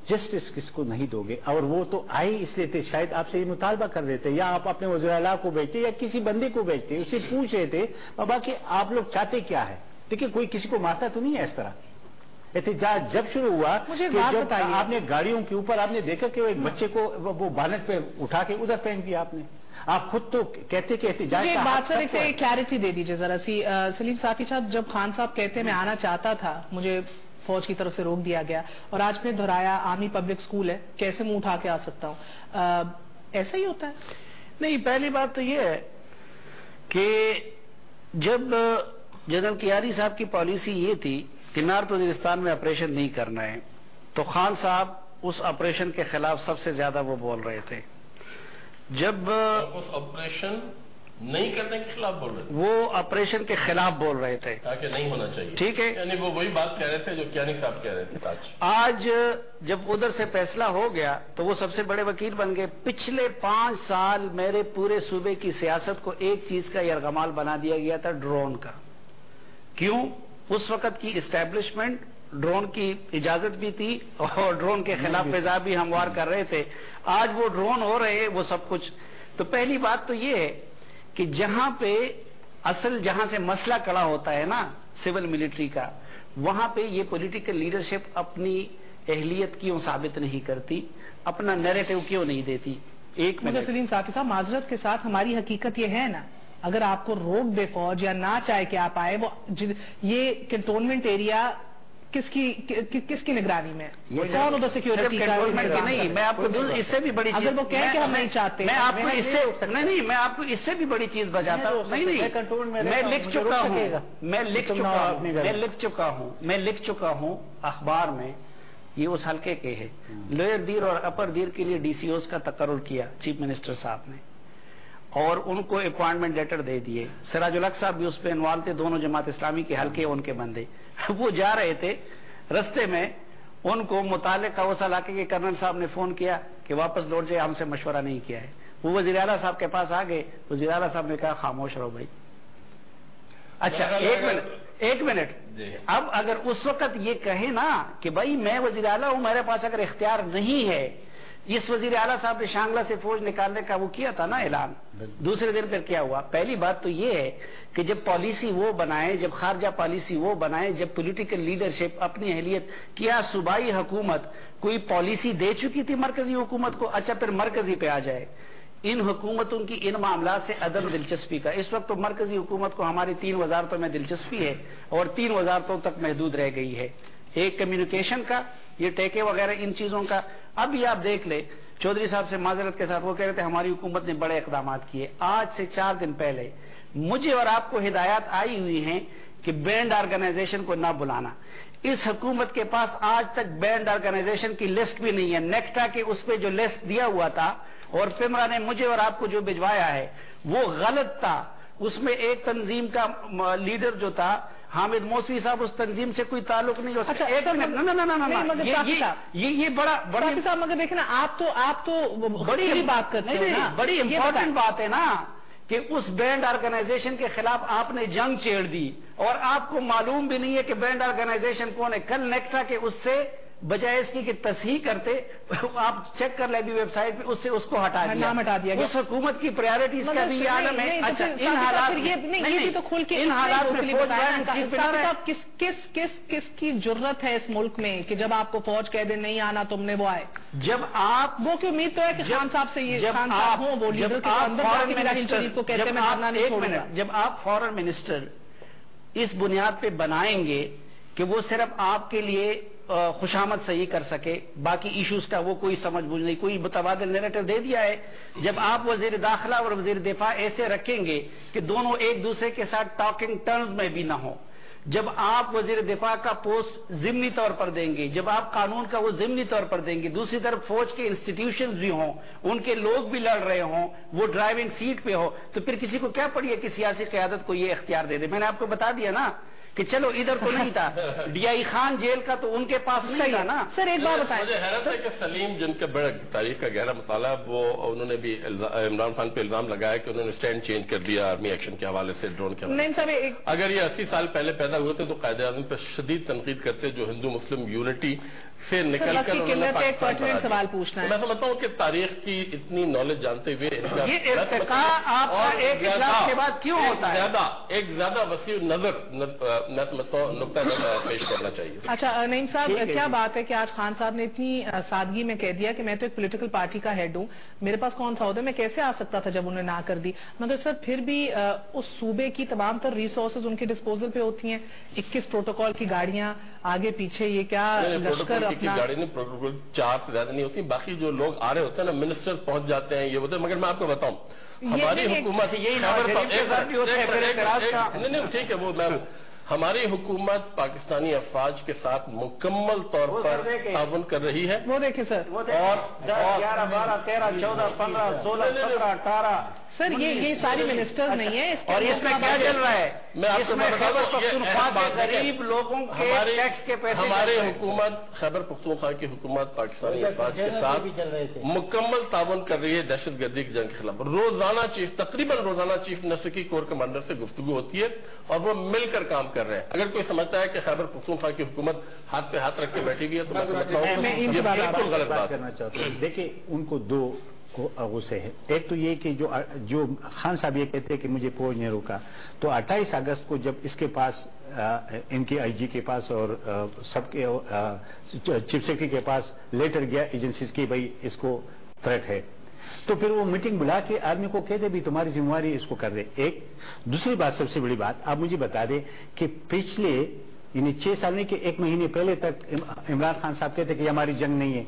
جسٹس کس کو نہیں دو گے، اور وہ تو آئے اس لیے تھے، شاید آپ سے یہ مطالبہ کر رہے تھے، یا آپ اپنے وزیر اعلیٰ کو بھیجتے یا کسی بندے کو بھیجتے، اسے پوچھ رہے تھے بابا کہ آپ لوگ چاہتے کیا ہے۔ دیکھیے، کوئی کسی کو مارتا تو نہیں ہے اس طرح۔ احتجاج جب شروع ہوا کہ جب آپ نے گاڑیوں کے اوپر آپ نے دیکھا کہ ایک بچے کو وہ بانٹ پہ اٹھا کے ادھر پھینک دیا آپ نے، آپ خود تو کہتے کہ احتجاج ایک بات سر، ایک کلیئرٹی دے دیجیے ذرا سی سلیم صافی صاحب، جب خان صاحب کہتے میں آنا چاہتا تھا، مجھے فوج کی طرف سے روک دیا گیا، اور آج میں دہرایا آرمی پبلک اسکول ہے، کیسے منہ اٹھا کے آ سکتا ہوں، ایسا ہی ہوتا ہے؟ نہیں، پہلی بات تو یہ ہے کہ جب جنرل کیاری صاحب کی پالیسی یہ تھی کہ نارتھ وزیرستان میں آپریشن نہیں کرنا ہے، تو خان صاحب اس آپریشن کے خلاف سب سے زیادہ وہ بول رہے تھے۔ جب اس آپریشن نہیں کرنے کے خلاف بول رہے تھے، وہ آپریشن کے خلاف بول رہے تھے تاکہ نہیں ہونا چاہیے، ٹھیک ہے، یعنی وہ وہی بات کہہ رہے تھے جو کیانی صاحب کہہ رہے تھے۔ آج جب ادھر سے فیصلہ ہو گیا تو وہ سب سے بڑے وکیل بن گئے۔ پچھلے 5 سال میرے پورے صوبے کی سیاست کو ایک چیز کا یرغمال بنا دیا گیا تھا، ڈرون کا۔ کیوں؟ اس وقت کی اسٹیبلشمنٹ ڈرون کی اجازت بھی تھی اور ڈرون کے خلاف فضا بھی ہموار کر رہے تھے۔ آج وہ ڈرون ہو رہے ہیں، وہ سب کچھ۔ تو پہلی بات تو یہ ہے کہ جہاں پہ جہاں سے مسئلہ کھڑا ہوتا ہے نا سول ملٹری کا، وہاں پہ یہ پولیٹیکل لیڈرشپ اپنی اہلیت کیوں ثابت نہیں کرتی، اپنا نیریٹو کیوں نہیں دیتی؟ ایک منٹ سلیم صافی صاحب، معذرت کے ساتھ ہماری حقیقت یہ ہے نا، اگر آپ کو روک دے فوج یا نہ چاہے کہ آپ آئے، وہ یہ کنٹونمنٹ ایریا کس کی نگرانی میں؟ کون ادھر سیکیورٹی کا؟ نہیں، میں آپ کو اس سے بھی بڑی چیز، اگر وہ کہیں کہ ہم نہیں چاہتے، میں آپ کو اس سے نہیں، میں آپ کو اس سے بھی بڑی چیز بتاتا ہوں۔ نہیں، میں لکھ چکا ہوں اخبار میں یہ اس حلقے کے ہیں. لوئر دیر اور اپر دیر کے لیے ڈی سی اوز کا تقرر کیا چیف منسٹر صاحب نے اور ان کو اپوائنٹمنٹ لیٹر دے دیے. سراج الحق صاحب بھی اس پہ انوالو تھے, دونوں جماعت اسلامی کے حلقے ان کے بندے. وہ جا رہے تھے, رستے میں ان کو متعلقہ اس علاقے کے کرنل صاحب نے فون کیا کہ واپس لوٹ جائے, ہم سے مشورہ نہیں کیا ہے. وہ وزیر اعلیٰ صاحب کے پاس آ گئے, وزیر اعلیٰ صاحب نے کہا خاموش رہو بھائی. اچھا ایک منٹ, اب اگر اس وقت یہ کہے نا کہ بھائی میں وزیر اعلیٰ ہوں, میرے پاس اگر اختیار نہیں ہے, اس وزیر اعلیٰ صاحب نے شانگلہ سے فوج نکالنے کا وہ کیا تھا نا اعلان, دوسرے دن پھر کیا ہوا؟ پہلی بات تو یہ ہے کہ جب پالیسی وہ بنائے, جب خارجہ پالیسی وہ بنائے, جب پولیٹیکل لیڈرشپ اپنی اہلیت, کیا صوبائی حکومت کوئی پالیسی دے چکی تھی مرکزی حکومت کو؟ اچھا پھر مرکزی پہ آ جائے. ان حکومتوں کی ان معاملات سے عدم دلچسپی کا, اس وقت تو مرکزی حکومت کو ہماری 3 وزارتوں میں دلچسپی ہے اور 3 وزارتوں تک محدود رہ گئی ہے. ایک کمیونیکیشن کا, یہ ٹیکے وغیرہ ان چیزوں کا. اب یہ آپ دیکھ لیں, چودھری صاحب سے معذرت کے ساتھ وہ کہہ رہے تھے ہماری حکومت نے بڑے اقدامات کیے. آج سے 4 دن پہلے مجھے اور آپ کو ہدایات آئی ہوئی ہیں کہ بینڈ آرگنائزیشن کو نہ بلانا. اس حکومت کے پاس آج تک بینڈ آرگنائزیشن کی لسٹ بھی نہیں ہے. نیکٹا کے اس پہ جو لسٹ دیا ہوا تھا اور پیمرا نے مجھے اور آپ کو جو بھجوایا ہے وہ غلط تھا. اس میں ایک تنظیم کا لیڈر جو تھا حامد موسوی صاحب, اس تنظیم سے کوئی تعلق نہیں ہو سکتا. ایک منٹ, یہ بڑا صاحب مگر دیکھیں نا, آپ تو بڑی بات کرتے ہیں, بڑی امپورٹنٹ بات ہے نا کہ اس بینڈ آرگنائزیشن کے خلاف آپ نے جنگ چھیڑ دی اور آپ کو معلوم بھی نہیں ہے کہ بینڈ آرگنائزیشن کون ہے. کل نیکٹا کے اس سے بجائے اس کی کہ تصحیح کرتے, آپ چیک کر لیں بھی ویب سائٹ پہ, اس سے اس کو ہٹا دیا. اس حکومت کی پریارٹیز کا بھی یہ عالم ہے. اچھا ان حالات میں کس کی جرت ہے اس ملک میں کہ جب آپ کو فوج کہہ دے نہیں آنا تم نے وہ آئے؟ جب آپ وہ کی امید تو ہے کہ خان صاحب سے یہ خان صاحب ہوں وہ لیڈر کے اندر کو کہتے ہیں. جب آپ فورن منسٹر اس بنیاد پہ بنائیں گے کہ وہ صرف آپ کے لیے خوشامد صحیح کر سکے, باقی ایشوز کا وہ کوئی سمجھ بوجھ نہیں, کوئی متبادل نیریٹو دے دیا ہے. جب آپ وزیر داخلہ اور وزیر دفاع ایسے رکھیں گے کہ دونوں ایک دوسرے کے ساتھ ٹاکنگ ٹرمز میں بھی نہ ہوں, جب آپ وزیر دفاع کا پوسٹ ضمنی طور پر دیں گے, جب آپ قانون کا وہ ضمنی طور پر دیں گے, دوسری طرف فوج کے انسٹیٹیوشنز بھی ہوں, ان کے لوگ بھی لڑ رہے ہوں, وہ ڈرائیونگ سیٹ پہ ہو, تو پھر کسی کو کیا پڑی ہے کہ سیاسی قیادت کو یہ اختیار دے دے. میں نے آپ کو بتا دیا نا کہ چلو ادھر تو نہیں تھا, ڈی آئی خان جیل کا تو ان کے پاس نہیں تھا نا. سر ایک بات بتائیں, مجھے حیرت ہے کہ سلیم جن کا بڑا تاریخ کا گہرا مطالعہ, وہ انہوں نے بھی عمران خان پہ الزام لگایا کہ انہوں نے اسٹینڈ چینج کر دیا آرمی ایکشن کے حوالے سے, ڈرون کے حوالے سے. اگر یہ 80 سال پہلے پیدا ہوئے تھے تو قائد اعظم پہ شدید تنقید کرتے جو ہندو مسلم یونٹی سے نکل کر سوال پوچھنا ہے. میں سمجھتا ہوں کہ تاریخ کی اتنی نالج جانتے ہوئے یہ ارتقاء آپ کا ایک اجلاس کے بعد کیوں ہوتا ہے؟ ایک زیادہ وسیع نظر میں سمجھتا ہوں نقطہ پیش کرنا چاہیے. اچھا نعیم صاحب, کیا بات ہے کہ آج خان صاحب نے اتنی سادگی میں کہہ دیا کہ میں تو ایک پولیٹیکل پارٹی کا ہیڈ ہوں, میرے پاس کون سا عہدہ, میں کیسے آ سکتا تھا جب انہوں نے نہ کر دی. مگر سر پھر بھی اس صوبے کی تمام تر ریسورسز ان کے ڈسپوزل پہ ہوتی ہیں. 21 پروٹوکول کی گاڑیاں آگے پیچھے, یہ کیا لشکر اپنا 4 سے زیادہ نہیں ہوتی, باقی جو لوگ آ رہے ہوتے ہیں نا منسٹرز پہنچ جاتے ہیں, یہ ہوتے ہیں. مگر میں آپ کو بتاؤں ہماری حکومت نہیں ٹھیک ہے, وہ میم ہماری حکومت پاکستانی افواج کے ساتھ مکمل طور پر تعاون کر رہی ہے. وہ دیکھیں سر, اور 11 12 13 14 15 16 17 18 سر یہ ساری منسٹر نہیں ہے. اور اس میں کیا چل رہا ہے؟ اس میں خیبر پختونخوا کے غریب لوگوں کے ٹیکس کے پیسے. ہماری حکومت خیبر پختونخوا کی حکومت پاکستانی افواج کے ساتھ مکمل تعاون کر رہی ہے دہشت گردی کی جنگ کے خلاف. روزانہ تقریباً روزانہ چیف منسٹر کی کور کمانڈر سے گفتگو ہوتی ہے اور وہ مل کر کام کر رہے ہیں. اگر کوئی سمجھتا ہے کہ خیبر پختونخوا کی حکومت ہاتھ پہ ہاتھ رکھ کے بیٹھی ہوئی ہے تو میں سمجھتا ہوں یہ بالکل غلط بات کرنا چاہتا ہوں. دیکھیں ان کو 2 غصے ہیں. ایک تو یہ کہ جو خان صاحب یہ کہتے ہیں کہ مجھے فوج نے روکا, تو 28 اگست کو جب اس کے پاس ان کے آئی جی کے پاس اور سب کے چیف سیکرٹری کے پاس لیٹر گیا ایجنسیز کی بھائی اس کو تھریٹ ہے, تو پھر وہ میٹنگ بلا کے آدمی کو کہتے بھی تمہاری ذمہ داری اس کو کر دے. ایک دوسری بات, سب سے بڑی بات, آپ مجھے بتا دیں کہ پچھلے 6 سال نہیں کہ 1 مہینے پہلے تک عمران خان صاحب کہتے کہ ہماری جنگ نہیں ہے,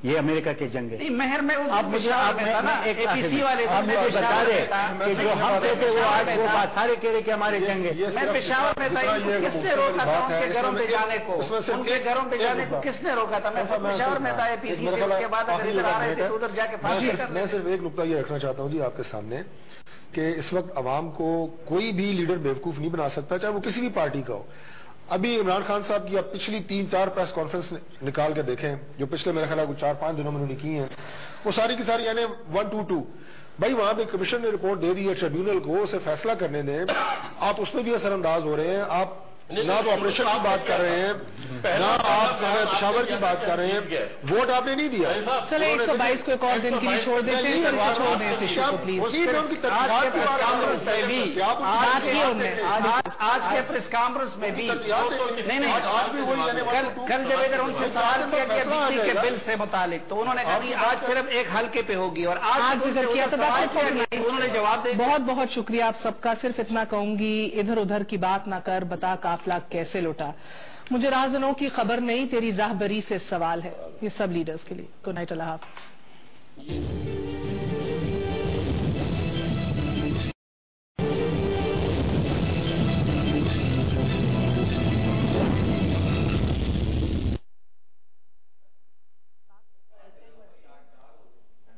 یہ امریکہ کے جنگ ہے. مہر میں اب مجھے APC والے بتا دیں کہ جو ہم کہتے وہ آج وہ بات سارے کہہ رہے کہ ہمارے جنگ ہے. میں پشاور میں تھا, کس نے روکا تھا ان کے گھروں پہ جانے کو, ان کے گھروں پہ جانے کو کس نے روکا تھا؟ میں پشاور میں تھا APC سے, اس کے بعد اگر ادھر آ رہے تھے تو ادھر جا کے پھانسی کر. میں صرف ایک نقطہ یہ رکھنا چاہتا ہوں جی آپ کے سامنے کہ اس وقت عوام کو کوئی بھی لیڈر بیوقوف نہیں بنا سکتا, چاہے وہ کسی بھی پارٹی کا ہو. ابھی عمران خان صاحب کی آپ پچھلی 3-4 پریس کانفرنس نکال کے دیکھیں جو پچھلے میرے خیال 4-5 دنوں میں انہوں نے کی ہیں, وہ ساری کی ساری یعنی 1-2-2 بھائی وہاں پہ کمیشن نے رپورٹ دے دی ہے ٹریبیونل کو, اسے فیصلہ کرنے دیں. آپ اس میں بھی اثر انداز ہو رہے ہیں. آپ نہ تو آپریشن کی بات کر رہے ہیں, نہ آپ پشاور کی بات کر رہے ہیں. ووٹ آپ نے نہیں دیا. چلے 122 کو ایک اور دن کے لیے چھوڑ دیتے ہیں, چھوڑ دیں آج کے پریس کانفرنس میں بھی کل جب ادھر ان سے سوال کیا گیا بجلی کے بل سے متعلق تو انہوں نے کہا آج صرف ایک حلقے پہ ہوگی, اور آج ذکر کیا تو انہوں نے جواب دیا. بہت بہت شکریہ آپ سب کا. صرف اتنا کہوں گی, ادھر ادھر کی بات نہ کر, بتا قافلہ کیسے لوٹا. مجھے رازنوں کی خبر نہیں, تیری راہبری سے سوال ہے. یہ سب لیڈرز کے لیے. گڈ نائٹ, اللہ حافظ.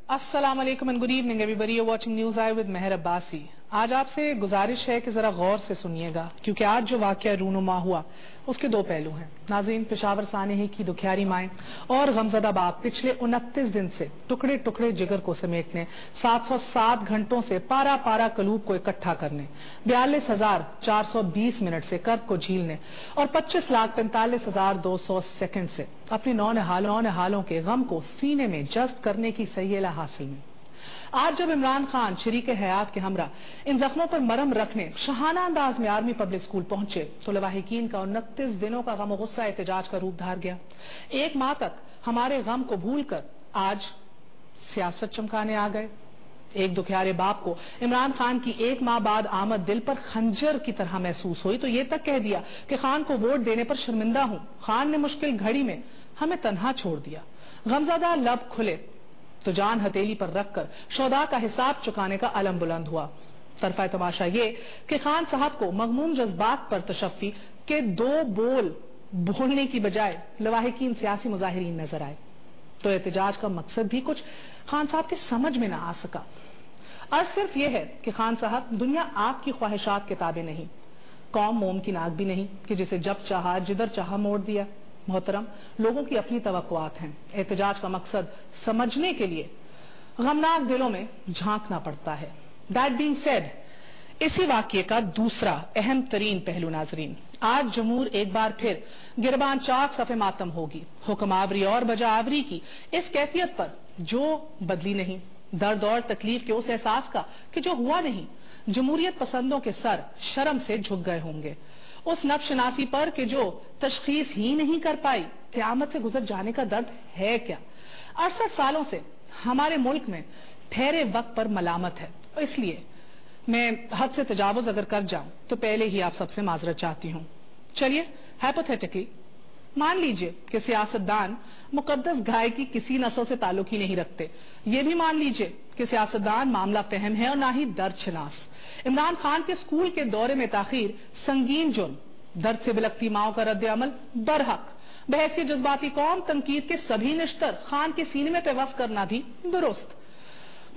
السلام علیکم and good evening every you watching news I with مہر عباسی. آج آپ سے گزارش ہے کہ ذرا غور سے سنیے گا کیونکہ آج جو واقعہ رونما ہوا اس کے 2 پہلو ہیں. ناظرین, پشاور سانحے کی دکھیاری مائیں اور غمزدہ باپ پچھلے 29 دن سے ٹکڑے ٹکڑے جگر کو سمیٹنے, 707 گھنٹوں سے پارا پارا قلوب کو اکٹھا کرنے, 42,420 منٹ سے کرب کو جھیلنے اور 25,45,200 سیکنڈ سے اپنی نو نہالوں کے غم کو سینے میں جذب کرنے کی سیلہ حاصل میں آج جب عمران خان شریک حیات کے ہمراہ ان زخموں پر مرہم رکھنے شاہانہ انداز میں آرمی پبلک اسکول پہنچے تو لواحقین کا 29 دنوں کا غم و غصہ احتجاج کا روپ دھار گیا. 1 ماہ تک ہمارے غم کو بھول کر آج سیاست چمکانے آ گئے. ایک دکھیارے باپ کو عمران خان کی 1 ماہ بعد آمد دل پر خنجر کی طرح محسوس ہوئی تو یہ تک کہہ دیا کہ خان کو ووٹ دینے پر شرمندہ ہوں. خان نے مشکل گھڑی میں ہمیں تنہا چھوڑ دیا. غمزدہ لب کھلے تو جان ہتھیلی پر رکھ کر شہداء کا حساب چکانے کا علم بلند ہوا. طرفہ تماشا یہ کہ خان صاحب کو مغموم جذبات پر تشفی کے 2 بول بولنے کی بجائے لواحقین سیاسی مظاہرین نظر آئے تو احتجاج کا مقصد بھی کچھ خان صاحب کے سمجھ میں نہ آ سکا. عرض صرف یہ ہے کہ خان صاحب دنیا آپ کی خواہشات کے تابع نہیں, قوم موم کی ناک بھی نہیں کہ جسے جب چاہا جدھر چاہا موڑ دیا. محترم, لوگوں کی اپنی توقعات ہیں. احتجاج کا مقصد سمجھنے کے لیے غمناک دلوں میں جھانکنا پڑتا ہے. That being said, اسی واقعے کا دوسرا اہم ترین پہلو ناظرین, آج جمہور ایک بار پھر گربان چاک صف ماتم ہوگی. حکم آوری اور بجا آوری کی اس کیفیت پر جو بدلی نہیں, درد اور تکلیف کے اس احساس کا کہ جو ہوا نہیں. جمہوریت پسندوں کے سر شرم سے جھک گئے ہوں گے اس نب شناسی پر کہ جو تشخیص ہی نہیں کر پائی قیامت سے گزر جانے کا درد ہے کیا. 68 سالوں سے ہمارے ملک میں ٹھہرے وقت پر ملامت ہے. اس لیے میں حد سے تجاوز اگر کر جاؤں تو پہلے ہی آپ سب سے معذرت چاہتی ہوں. چلیے ہائپوتھیٹیکلی مان لیجئے کہ سیاستدان مقدس گائے کی کسی نسل سے تعلق ہی نہیں رکھتے. یہ بھی مان لیجئے کہ سیاستدان معاملہ فہم ہے اور نہ ہی درد شناس. عمران خان کے اسکول کے دورے میں تاخیر سنگین جرم, درد سے بلکتی ماؤں کا رد عمل برحق, بحیثیت جذباتی قوم تنقید کے سبھی نشتر خان کے سینے میں پیوست کرنا بھی درست.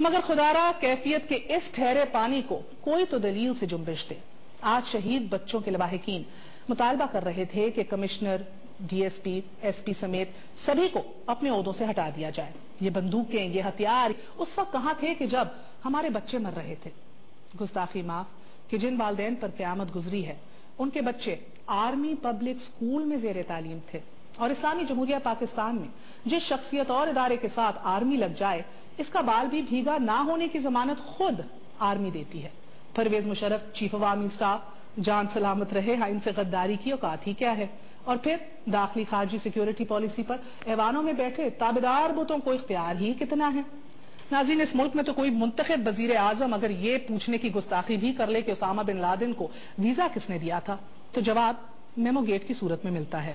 مگر خدارا کیفیت کے اس ٹھہرے پانی کو کوئی تو دلیل سے جنبش دے. آج شہید بچوں کے لواحقین مطالبہ کر رہے تھے کہ commissioner, D S P, S P سمیت سبھی کو اپنے عہدوں سے ہٹا دیا جائے. یہ بندوقیں, یہ ہتھیار اس وقت کہاں تھے کہ جب ہمارے بچے مر رہے تھے. گستاخی معاف کہ جن والدین پر قیامت گزری ہے ان کے بچے آرمی پبلک اسکول میں زیر تعلیم تھے, اور اسلامی جمہوریہ پاکستان میں جس شخصیت اور ادارے کے ساتھ آرمی لگ جائے اس کا بال بھی بھیگا نہ ہونے کی ضمانت خود آرمی دیتی ہے. Pervez Musharraf chief of army staff, جان سلامت رہے, ہاں ان سے غداری کی اوقات ہی کیا ہے. اور پھر داخلی خارجی سیکیورٹی پالیسی پر ایوانوں میں بیٹھے تابعدار بتوں کو اختیار ہی کتنا ہے. ناظرین, اس ملک میں تو کوئی منتخب وزیر اعظم اگر یہ پوچھنے کی گستاخی بھی کر لے کہ اسامہ بن لادن کو ویزا کس نے دیا تھا تو جواب میمو گیٹ کی صورت میں ملتا ہے.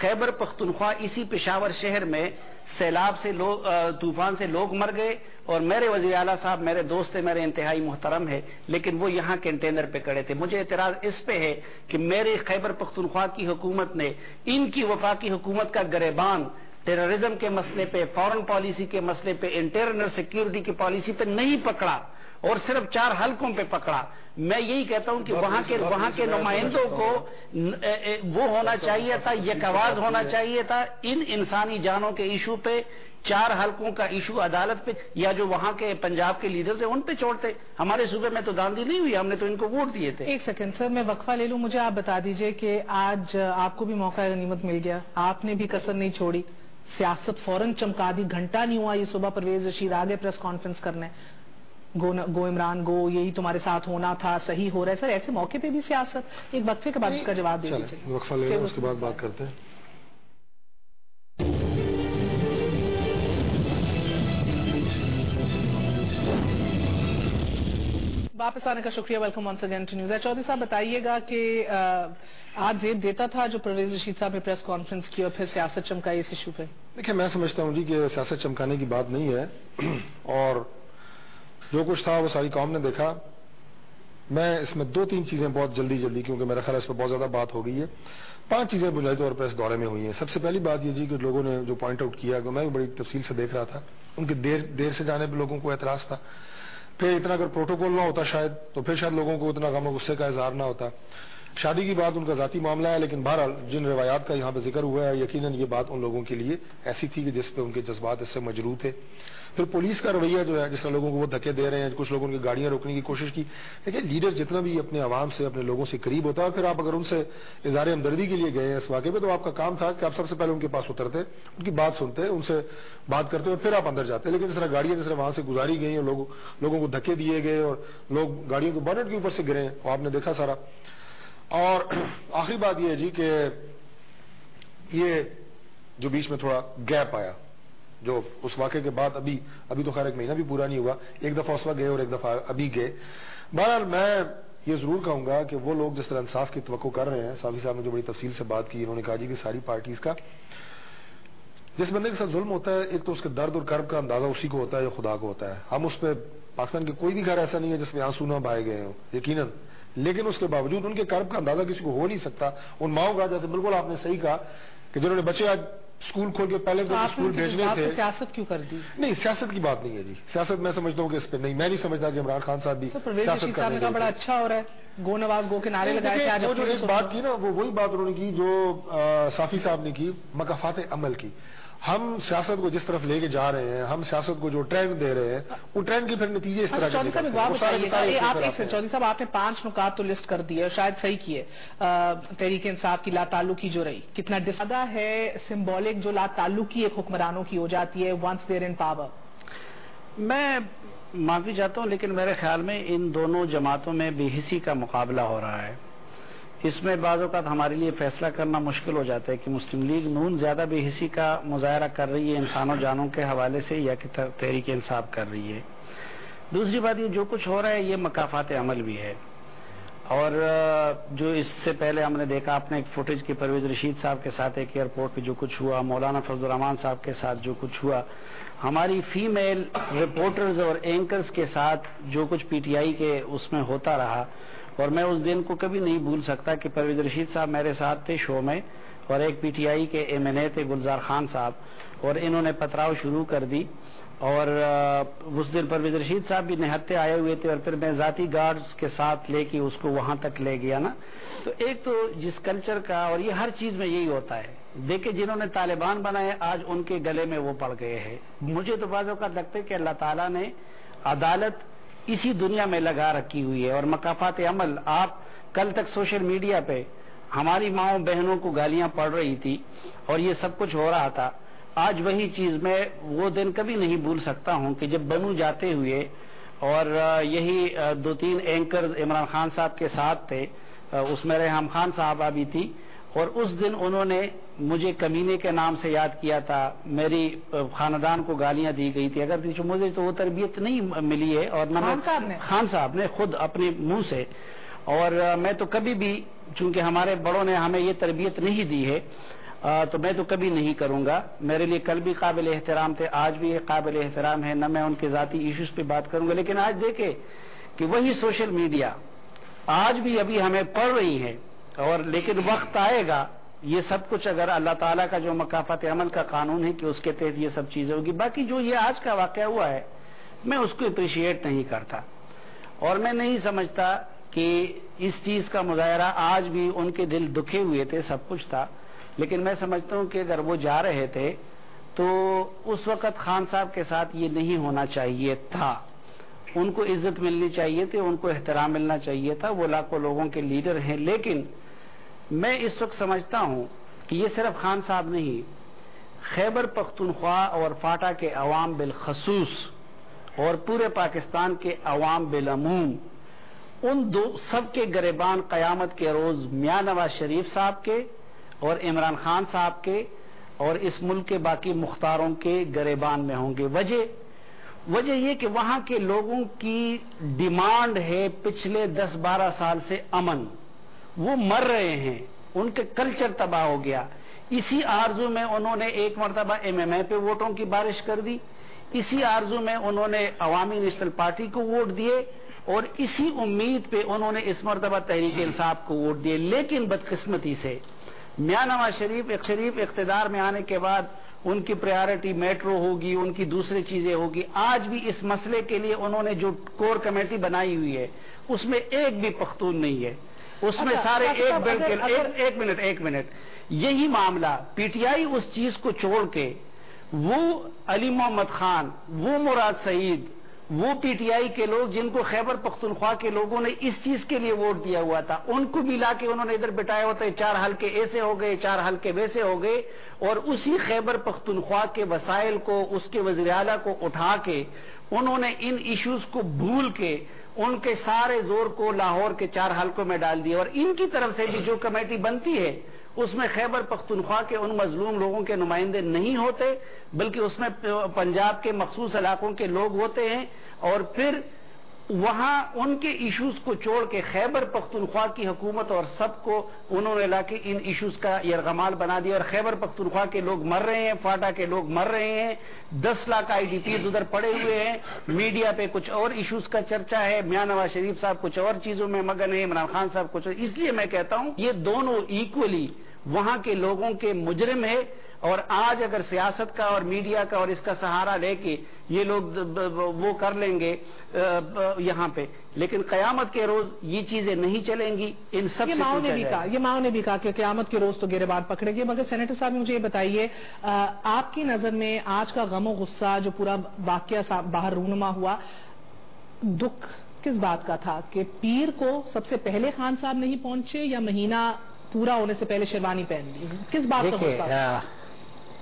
خیبر پختونخوا اسی پشاور شہر میں سیلاب سے طوفان سے لوگ مر گئے اور میرے وزیر اعلیٰ صاحب میرے دوست ہیں، میرے انتہائی محترم ہے، لیکن وہ یہاں کنٹینر پہ کڑے تھے۔ مجھے اعتراض اس پہ ہے کہ میرے خیبر پختونخوا کی حکومت نے ان کی وفاقی حکومت کا گریبان ٹیررزم کے مسئلے پہ، فورن پالیسی کے مسئلے پہ، انٹرنل سیکیورٹی کی پالیسی پہ نہیں پکڑا اور صرف 4 حلقوں پہ پکڑا۔ میں یہی کہتا ہوں کہ وہاں کے نمائندوں کو وہ ہونا چاہیے تھا، یک آواز ہونا چاہیے تھا ان انسانی جانوں کے ایشو پہ، 4 حلقوں کا ایشو عدالت پہ، یا جو وہاں کے پنجاب کے لیڈرز ہیں ان پہ چھوڑتے۔ ہمارے صوبے میں تو داندھی نہیں ہوئی، ہم نے تو ان کو ووٹ دیے تھے۔ ایک سیکنڈ سر، میں وقفہ لے لوں، مجھے آپ بتا دیجئے کہ آج آپ کو بھی موقع غنیمت مل گیا، آپ نے بھی کسر نہیں چھوڑی، سیاست فوراً چمکا دی، گھنٹہ نہیں ہوا یہ صبح پرویز رشید آگے پریس کانفرنس کرنے، گو عمران گو، یہی تمہارے ساتھ ہونا تھا، صحیح ہو رہا ہے۔ سر ایسے موقع پہ بھی سیاست، ایک وقفے کے بعد اس کا جواب دے دیجیے۔ وقفہ لے لیں، اس کے بعد بات کرتے ہیں۔ واپس آنے کا شکریہ، welcome once again to news. Chaudhary صاحب بتائیے گا کہ آج زیب دیتا تھا جو پرویز رشید صاحب نے پریس کانفرنس کی اور پھر سیاست چمکائی اس ایشو پہ؟ دیکھیں، میں سمجھتا ہوں جی کہ سیاست چمکانے کی بات نہیں ہے، اور جو کچھ تھا وہ ساری قوم نے دیکھا۔ میں اس میں 2-3 چیزیں بہت جلدی کیونکہ میرا خیال ہے اس پہ بہت زیادہ بات ہو گئی ہے، 5 چیزیں بنیادی طور پر اس دورے میں ہوئی ہیں۔ سب سے پہلی بات یہ جی کہ لوگوں نے جو پوائنٹ آؤٹ کیا، کہ میں بھی بڑی تفصیل سے دیکھ رہا تھا، ان کے دیر سے جانے پہ لوگوں کو اعتراض تھا۔ پھر اتنا اگر پروٹوکول نہ ہوتا شاید، تو پھر شاید لوگوں کو اتنا غم و غصے کا اظہار نہ ہوتا۔ شادی کی بات ان کا ذاتی معاملہ ہے، لیکن بہرحال جن روایات کا یہاں پہ ذکر ہوا ہے، یقیناً یہ بات ان لوگوں کے لیے ایسی تھی کہ جس پہ ان کے جذبات اس سے مجروح تھے۔ پھر پولیس کا رویہ جو ہے، جس طرح لوگوں کو وہ دھکے دے رہے ہیں، کچھ لوگوں کی گاڑیاں روکنے کی کوشش کی۔ دیکھیں، لیڈر جتنا بھی اپنے عوام سے، اپنے لوگوں سے قریب ہوتا ہے، پھر آپ اگر ان سے اظہار ہمدردی کے لیے گئے ہیں اس واقعے پہ، تو آپ کا کام تھا کہ آپ سب سے پہلے ان کے پاس اترتے، ان کی بات سنتے، ان سے بات کرتے اور پھر آپ اندر جاتے۔ لیکن جس طرح گاڑیاں جس طرح وہاں سے گزاری گئی اور لوگوں کو دھکے دیے گئے اور لوگ گاڑیوں کے بونٹ کے اوپر سے گرے، اور آپ نے دیکھا سارا۔ اور آخری بات یہ ہے جی کہ یہ جو بیچ میں تھوڑا گیپ آیا، جو اس واقعے کے بعد ابھی تو خیر 1 مہینہ بھی پورا نہیں ہوا، ایک دفعہ اس وقت گئے اور ایک دفعہ ابھی گئے۔ بہرحال میں یہ ضرور کہوں گا کہ وہ لوگ جس طرح انصاف کی توقع کر رہے ہیں، صافی صاحب نے جو بڑی تفصیل سے بات کی، انہوں نے کہا جی کہ ساری پارٹیز کا جس بندے کے ساتھ ظلم ہوتا ہے، ایک تو اس کے درد اور کرب کا اندازہ اسی کو ہوتا ہے یا خدا کو ہوتا ہے۔ ہم اس پہ، پاکستان کے کوئی بھی گھر ایسا نہیں ہے جس میں آنسو نہ بہائے گئے ہوں یقیناً، لیکن اس کے باوجود ان کے کرب کا اندازہ کسی کو ہو نہیں سکتا۔ ان ماؤں کا، جیسے بالکل آپ نے صحیح کہا کہ جنہوں نے بچے آج اسکول کھول کے پہلے اسکول بھیجنے تھے، سیاست کیوں کر دی؟ نہیں، سیاست کی بات نہیں ہے جی، سیاست میں سمجھتا ہوں کہ اس پہ نہیں، میں نہیں سمجھتا کہ عمران خان صاحب بھی سیاست کرنے کا بڑا اچھا ہو رہا ہے، گو نواز گو کے نعرے لگائے تھے۔ جو ایک بات کی نا، وہ وہی بات انہوں نے کی جو صافی صاحب نے کی، مکافات عمل کی۔ ہم سیاست کو جس طرف لے کے جا رہے ہیں، ہم سیاست کو جو ٹرینڈ دے رہے ہیں، وہ ٹرینڈ کے پھر نتیجے اس طرح چودھری صاحب آپ نے 5 نکات تو لسٹ کر دیے اور شاید صحیح کیے۔ تحریک انصاف کی لا تعلقی جو رہی، کتنا زیادہ ہے سمبولک جو لا تعلقی ایک حکمرانوں کی ہو جاتی ہے ونس دیر ان پاور؟ میں معافی چاہتا ہوں، لیکن میرے خیال میں ان دونوں جماعتوں میں بے حسی کا مقابلہ ہو رہا ہے۔ اس میں بعض اوقات ہمارے لیے فیصلہ کرنا مشکل ہو جاتا ہے کہ مسلم لیگ نون زیادہ بے حسی کا مظاہرہ کر رہی ہے انسانوں جانوں کے حوالے سے، یا کہ تحریک انصاف کر رہی ہے۔ دوسری بات، یہ جو کچھ ہو رہا ہے یہ مکافات عمل بھی ہے، اور جو اس سے پہلے ہم نے دیکھا، آپ نے ایک فوٹیج کی پرویز رشید صاحب کے ساتھ ایک ایئرپورٹ پہ جو کچھ ہوا، مولانا فضل الرحمان صاحب کے ساتھ جو کچھ ہوا، ہماری فیمیل رپورٹرز اور اینکرز کے ساتھ جو کچھ پی ٹی آئی کے اس میں ہوتا رہا، اور میں اس دن کو کبھی نہیں بھول سکتا کہ پرویز رشید صاحب میرے ساتھ تھے شو میں، اور ایک پی ٹی آئی کے ایم این اے تھے گلزار خان صاحب، اور انہوں نے پتراؤ شروع کر دی، اور اس دن پرویز رشید صاحب بھی نہتے آئے ہوئے تھے، اور پھر میں ذاتی گارڈز کے ساتھ لے کے اس کو وہاں تک لے گیا نا۔ تو ایک تو جس کلچر کا، اور یہ ہر چیز میں یہی ہوتا ہے، دیکھیں جنہوں نے طالبان بنائے آج ان کے گلے میں وہ پڑ گئے ہیں۔ مجھے تو بعض اوقات لگتا ہے کہ اللہ تعالیٰ نے عدالت اسی دنیا میں لگا رکھی ہوئی ہے، اور مکافات عمل، آپ کل تک سوشل میڈیا پہ ہماری ماؤں بہنوں کو گالیاں پڑ رہی تھی اور یہ سب کچھ ہو رہا تھا، آج وہی چیز میں وہ دن کبھی نہیں بھول سکتا ہوں کہ جب بنو جاتے ہوئے، اور یہی 2-3 اینکرز عمران خان صاحب کے ساتھ تھے، اس میں ریحام خان صاحبہ بھی تھی، اور اس دن انہوں نے مجھے کمینے کے نام سے یاد کیا تھا، میری خاندان کو گالیاں دی گئی تھی، اگر مجھے تو وہ تربیت نہیں ملی ہے، اور خان صاحب نے خود اپنے منہ سے، اور میں تو کبھی بھی، چونکہ ہمارے بڑوں نے ہمیں یہ تربیت نہیں دی ہے، تو میں تو کبھی نہیں کروں گا. میرے لیے کل بھی قابل احترام تھے, آج بھی ایک قابل احترام ہے, نہ میں ان کے ذاتی ایشوز پہ بات کروں گا. لیکن آج دیکھیں کہ وہی سوشل میڈیا آج بھی ابھی ہمیں پڑھ رہی ہے, اور لیکن وقت آئے گا یہ سب کچھ اگر اللہ تعالیٰ کا جو مکافات عمل کا قانون ہے کہ اس کے تحت یہ سب چیزیں ہوگی. باقی جو یہ آج کا واقعہ ہوا ہے میں اس کو اپریشیٹ نہیں کرتا, اور میں نہیں سمجھتا کہ اس چیز کا مظاہرہ آج بھی ان کے دل دکھے ہوئے تھے, سب کچھ تھا. لیکن میں سمجھتا ہوں کہ اگر وہ جا رہے تھے تو اس وقت خان صاحب کے ساتھ یہ نہیں ہونا چاہیے تھا. ان کو عزت ملنی چاہیے تھی, ان کو احترام ملنا چاہیے تھا. وہ لاکھوں لوگوں کے لیڈر ہیں. لیکن میں اس وقت سمجھتا ہوں کہ یہ صرف خان صاحب نہیں, خیبر پختونخوا اور فاٹا کے عوام بالخصوص اور پورے پاکستان کے عوام بالعموم, ان دو سب کے گریبان قیامت کے روز میاں نواز شریف صاحب کے اور عمران خان صاحب کے اور اس ملک کے باقی مختاروں کے گریبان میں ہوں گے. وجہ یہ کہ وہاں کے لوگوں کی ڈیمانڈ ہے پچھلے 10-12 سال سے امن. وہ مر رہے ہیں, ان کے کلچر تباہ ہو گیا. اسی آرزو میں انہوں نے ایک مرتبہ MMA پہ ووٹوں کی بارش کر دی, اسی آرزو میں انہوں نے عوامی نیشنل پارٹی کو ووٹ دیے, اور اسی امید پہ انہوں نے اس مرتبہ تحریک انصاف کو ووٹ دیے. لیکن بدقسمتی سے میاں نواز شریف اقتدار میں آنے کے بعد ان کی پریارٹی میٹرو ہوگی, ان کی دوسری چیزیں ہوگی. آج بھی اس مسئلے کے لیے انہوں نے جو کور کمیٹی بنائی ہوئی ہے اس میں ایک بھی پختون نہیں ہے, اس میں سارے ایک منٹ یہی معاملہ PTI اس چیز کو چھوڑ کے وہ علی محمد خان, وہ مراد سعید, وہ PTI کے لوگ جن کو خیبر پختونخوا کے لوگوں نے اس چیز کے لیے ووٹ دیا ہوا تھا, ان کو بھی لا کے انہوں نے ادھر بٹایا ہوتا ہے. 4 حلقے ایسے ہو گئے, 4 حلقے ویسے ہو گئے, اور اسی خیبر پختونخوا کے وسائل کو, اس کے وزیر اعلیٰ کو اٹھا کے انہوں نے ان ایشوز کو بھول کے ان کے سارے زور کو لاہور کے 4 حلقوں میں ڈال دیا. اور ان کی طرف سے بھی جو کمیٹی بنتی ہے اس میں خیبر پختونخوا کے ان مظلوم لوگوں کے نمائندے نہیں ہوتے, بلکہ اس میں پنجاب کے مخصوص علاقوں کے لوگ ہوتے ہیں. اور پھر وہاں ان کے ایشوز کو چھوڑ کے خیبر پختونخوا کی حکومت اور سب کو انہوں نے لا کے ان ایشوز کا یرغمال بنا دیا. اور خیبر پختونخوا کے لوگ مر رہے ہیں, فاٹا کے لوگ مر رہے ہیں, 10 لاکھ IDPs ادھر پڑے ہوئے ہیں. میڈیا پہ کچھ اور ایشوز کا چرچا ہے, میاں نواز شریف صاحب کچھ اور چیزوں میں مگن ہے, عمران خان صاحب کچھ اور. اس لیے میں کہتا ہوں یہ دونوں ایکولی وہاں کے لوگوں کے مجرم ہے. اور آج اگر سیاست کا اور میڈیا کا اور اس کا سہارا لے کے یہ لوگ وہ کر لیں گے یہاں پہ, لیکن قیامت کے روز یہ چیزیں نہیں چلیں گی. ان سب یہ ماؤں نے بھی کہا کہ قیامت کے روز تو گریبان پکڑے گی. مگر سینیٹر صاحب مجھے یہ بتائیے, آپ کی نظر میں آج کا غم و غصہ جو پورا واقعہ باہر رونما ہوا, دکھ کس بات کا تھا؟ کہ پیر کو سب سے پہلے خان صاحب نہیں پہنچے, یا مہینہ پورا ہونے سے پہلے شیروانی پہن لی؟ کس بات کا غصہ؟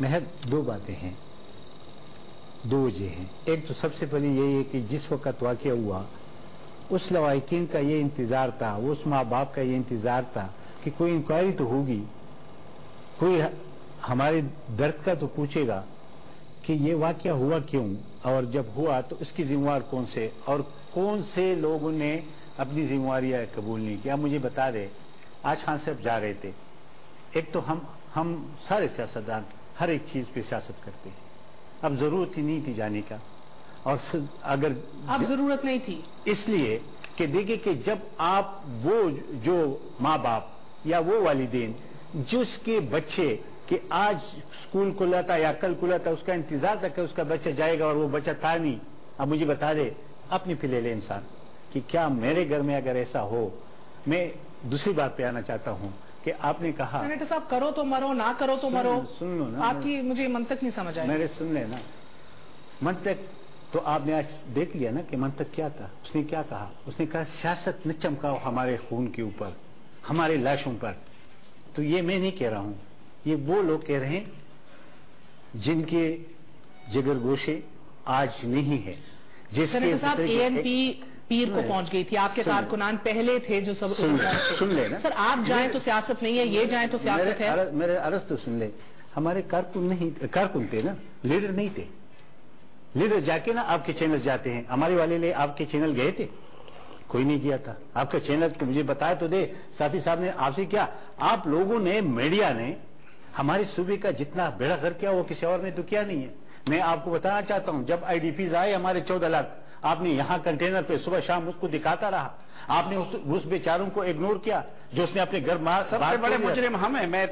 محض 2 باتیں ہیں, 2 وجہ ہیں. ایک تو سب سے پہلے یہی ہے کہ جس وقت واقعہ ہوا اس لواحقین کا یہ انتظار تھا, اس ماں باپ کا یہ انتظار تھا کہ کوئی انکوائری تو ہوگی, کوئی ہمارے درد کا تو پوچھے گا کہ یہ واقعہ ہوا کیوں, اور جب ہوا تو اس کی ذمہ دار کون سے, اور کون سے لوگوں نے اپنی ذمہ داریاں قبول نہیں کی. اب مجھے بتا دے, آج خان صاحب جا رہے تھے, ایک تو ہم سارے سیاستدان ہر ایک چیز پہ سیاست کرتے ہیں, اب ضرورت ہی نہیں تھی جانے کا. اور اگر اب ضرورت نہیں تھی اس لیے کہ دیکھیں کہ جب آپ وہ جو ماں باپ یا وہ والدین جس کے بچے کہ آج اسکول کھلا تھا یا کل کھلا تھا, اس کا انتظار تھا کہ اس کا بچہ جائے گا اور وہ بچہ تھا نہیں. اب مجھے بتا دے اپنی پہ لے لے انسان کہ کیا میرے گھر میں اگر ایسا ہو. میں دوسری بات پہ آنا چاہتا ہوں کہ آپ نے کہا سینیٹر صاحب کرو تو مرو, نہ کرو تو مرو. سن لو نا, آپ کی مجھے منطق نہیں سمجھ آئی. میرے سن لے نا منطق. تو آپ نے آج دیکھ لیا نا کہ منطق کیا تھا. اس نے کیا کہا, اس نے کہا سیاست نہ چمکاؤ ہمارے خون کے اوپر, ہمارے لاشوں پر. تو یہ میں نہیں کہہ رہا ہوں, یہ وہ لوگ کہہ رہے ہیں جن کے جگر گوشے آج نہیں ہے. سینیٹر صاحب ANP پیر کو پہنچ گئی تھی, آپ کے کارکنان پہلے تھے جو سب سن لے نا. سر آپ جائیں تو سیاست نہیں ہے, یہ جائیں تو سیاست ہے. میرے عرض تو سن لے, ہمارے کارکن تھے نا, لیڈر نہیں تھے. لیڈر جا کے نا آپ کے چینل جاتے ہیں, ہمارے والے لے آپ کے چینل گئے تھے, کوئی نہیں گیا تھا. آپ کا چینل کو مجھے بتایا تو دے, صافی صاحب نے آپ سے کیا, آپ لوگوں نے میڈیا نے ہمارے صوبے کا جتنا بیڑا غرق کیا وہ کسی اور نے تو کیا نہیں ہے. میں آپ کو بتانا چاہتا ہوں جب آئی ڈی پیز آئے ہمارے 14 لاکھ آپ نے یہاں کنٹینر پہ صبح شام اس کو دکھاتا رہا. آپ نے اس بیچاروں کو اگنور کیا جو اس نے اپنے گھر سب سے بڑے مجرم ہم ہیں. میں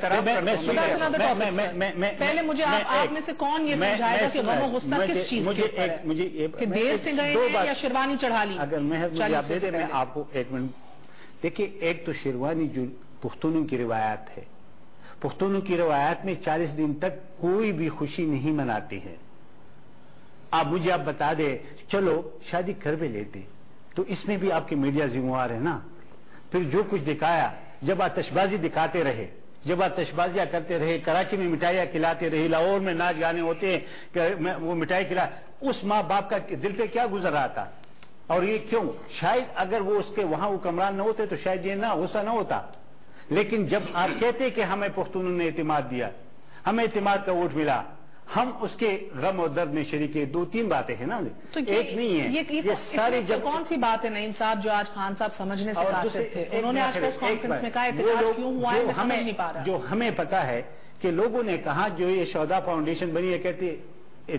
پہلے مجھے آپ میں سے کون یہ سمجھائے گا کہ غم و غصہ کس چیز کے اوپر ہے کہ دیر سے گئے ہیں یا شیروانی چڑھا لی؟ اگر مجھے آپ دے دیں میں آپ کو ایک منٹ. دیکھیے ایک تو شیروانی جو پختونوں کی روایات ہے. پختونوں کی روایات میں 40 دن تک کوئی بھی خوشی نہیں مناتی ہے. آپ مجھے بتا دیں چلو شادی گھر میں لیتے تو اس میں بھی آپ کی میڈیا ذمہ دار ہے نا. پھر جو کچھ دکھایا جب آتش بازی دکھاتے رہے جب آتش بازیاں کرتے رہے کراچی میں مٹھائیاں کھلاتے رہے لاہور میں ناچ گانے ہوتے ہیں کہ وہ مٹھائی کھلا اس ماں باپ کا دل پہ کیا گزر رہا تھا. اور یہ کیوں شاید اگر وہ اس کے وہاں حکمران نہ ہوتے تو شاید یہ نہ غصہ نہ ہوتا. لیکن جب آپ کہتے کہ ہمیں پختونوں نے اعتماد دیا ہمیں اعتماد کا ووٹ ملا ہم اس کے غم اور درد میں شریک ہیں. 2-3 باتیں ہیں نا ایک نہیں ہے یہ ساری. جب کون سی بات ہے نعیم صاحب جو آج خان صاحب سمجھنے سے قاصر تھے انہوں نے آج پریس کانفرنس میں کہا احتجاج کیوں ہوا ہے میں سمجھ نہیں پا رہا. جو ہمیں پتا ہے کہ لوگوں نے کہا جو یہ شہداء فاؤنڈیشن بنی ہے کہتے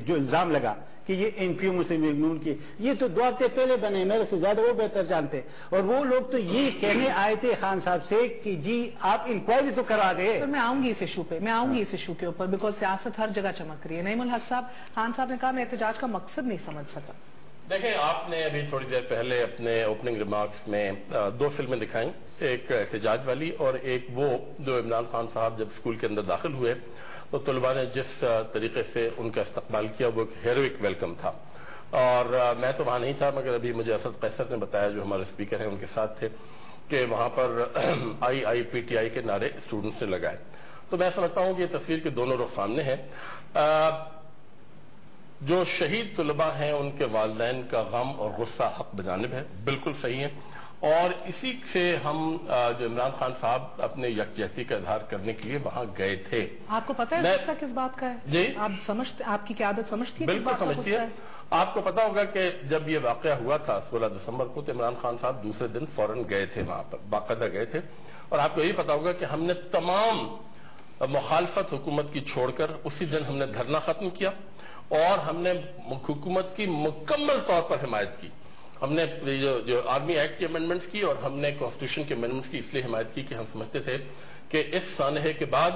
جو الزام لگا کہ یہ این پی او مسلم لیگ نون کی یہ تو 2 ہفتے پہلے بنے میرے سے زیادہ وہ بہتر جانتے. اور وہ لوگ تو یہ کہنے آئے تھے خان صاحب سے کہ جی آپ انکوائری تو کرا دیں. میں آؤں گی اس ایشو پہ اس ایشو کے اوپر بیکاز سیاست ہر جگہ چمک رہی ہے. نعیم الحق صاحب خان صاحب نے کہا میں احتجاج کا مقصد نہیں سمجھ سکا. دیکھیں آپ نے ابھی تھوڑی دیر پہلے اپنے اوپننگ ریمارکس میں 2 فلمیں دکھائیں ایک احتجاج والی اور ایک وہ جو عمران خان صاحب جب اسکول کے اندر داخل ہوئے تو طلباء نے جس طریقے سے ان کا استقبال کیا وہ ایک ہیروئک ویلکم تھا. اور میں تو وہاں نہیں تھا مگر ابھی مجھے اسد قیصر نے بتایا جو ہمارے اسپیکر ہیں ان کے ساتھ تھے کہ وہاں پر IIPTI کے نعرے اسٹوڈنٹس نے لگائے. تو میں سمجھتا ہوں کہ یہ تصویر کے دونوں رخ سامنے ہیں. جو شہید طلباء ہیں ان کے والدین کا غم اور غصہ حق بجانب ہے بالکل صحیح ہے. اور اسی سے ہم جو عمران خان صاحب اپنے یکجہتی کا اظہار کرنے کے لیے وہاں گئے تھے. آپ کو پتا ہے غصہ کس بات کا ہے؟ جی آپ کی قیادت سمجھتی ہے؟ بالکل سمجھتی ہے. آپ کو پتا ہوگا کہ جب یہ واقعہ ہوا تھا 16 دسمبر کو تو عمران خان صاحب دوسرے دن فوراً گئے تھے وہاں پر باقاعدہ گئے تھے. اور آپ کو یہی پتا ہوگا کہ ہم نے تمام مخالفت حکومت کی چھوڑ کر اسی دن ہم نے دھرنا ختم کیا اور ہم نے حکومت کی مکمل طور پر حمایت کی. ہم نے جو آرمی ایکٹ کی امینڈمنٹس کی اور ہم نے کانسٹیٹیوشن کی امینڈمنٹس کی اس لیے حمایت کی کہ ہم سمجھتے تھے کہ اس سانحے کے بعد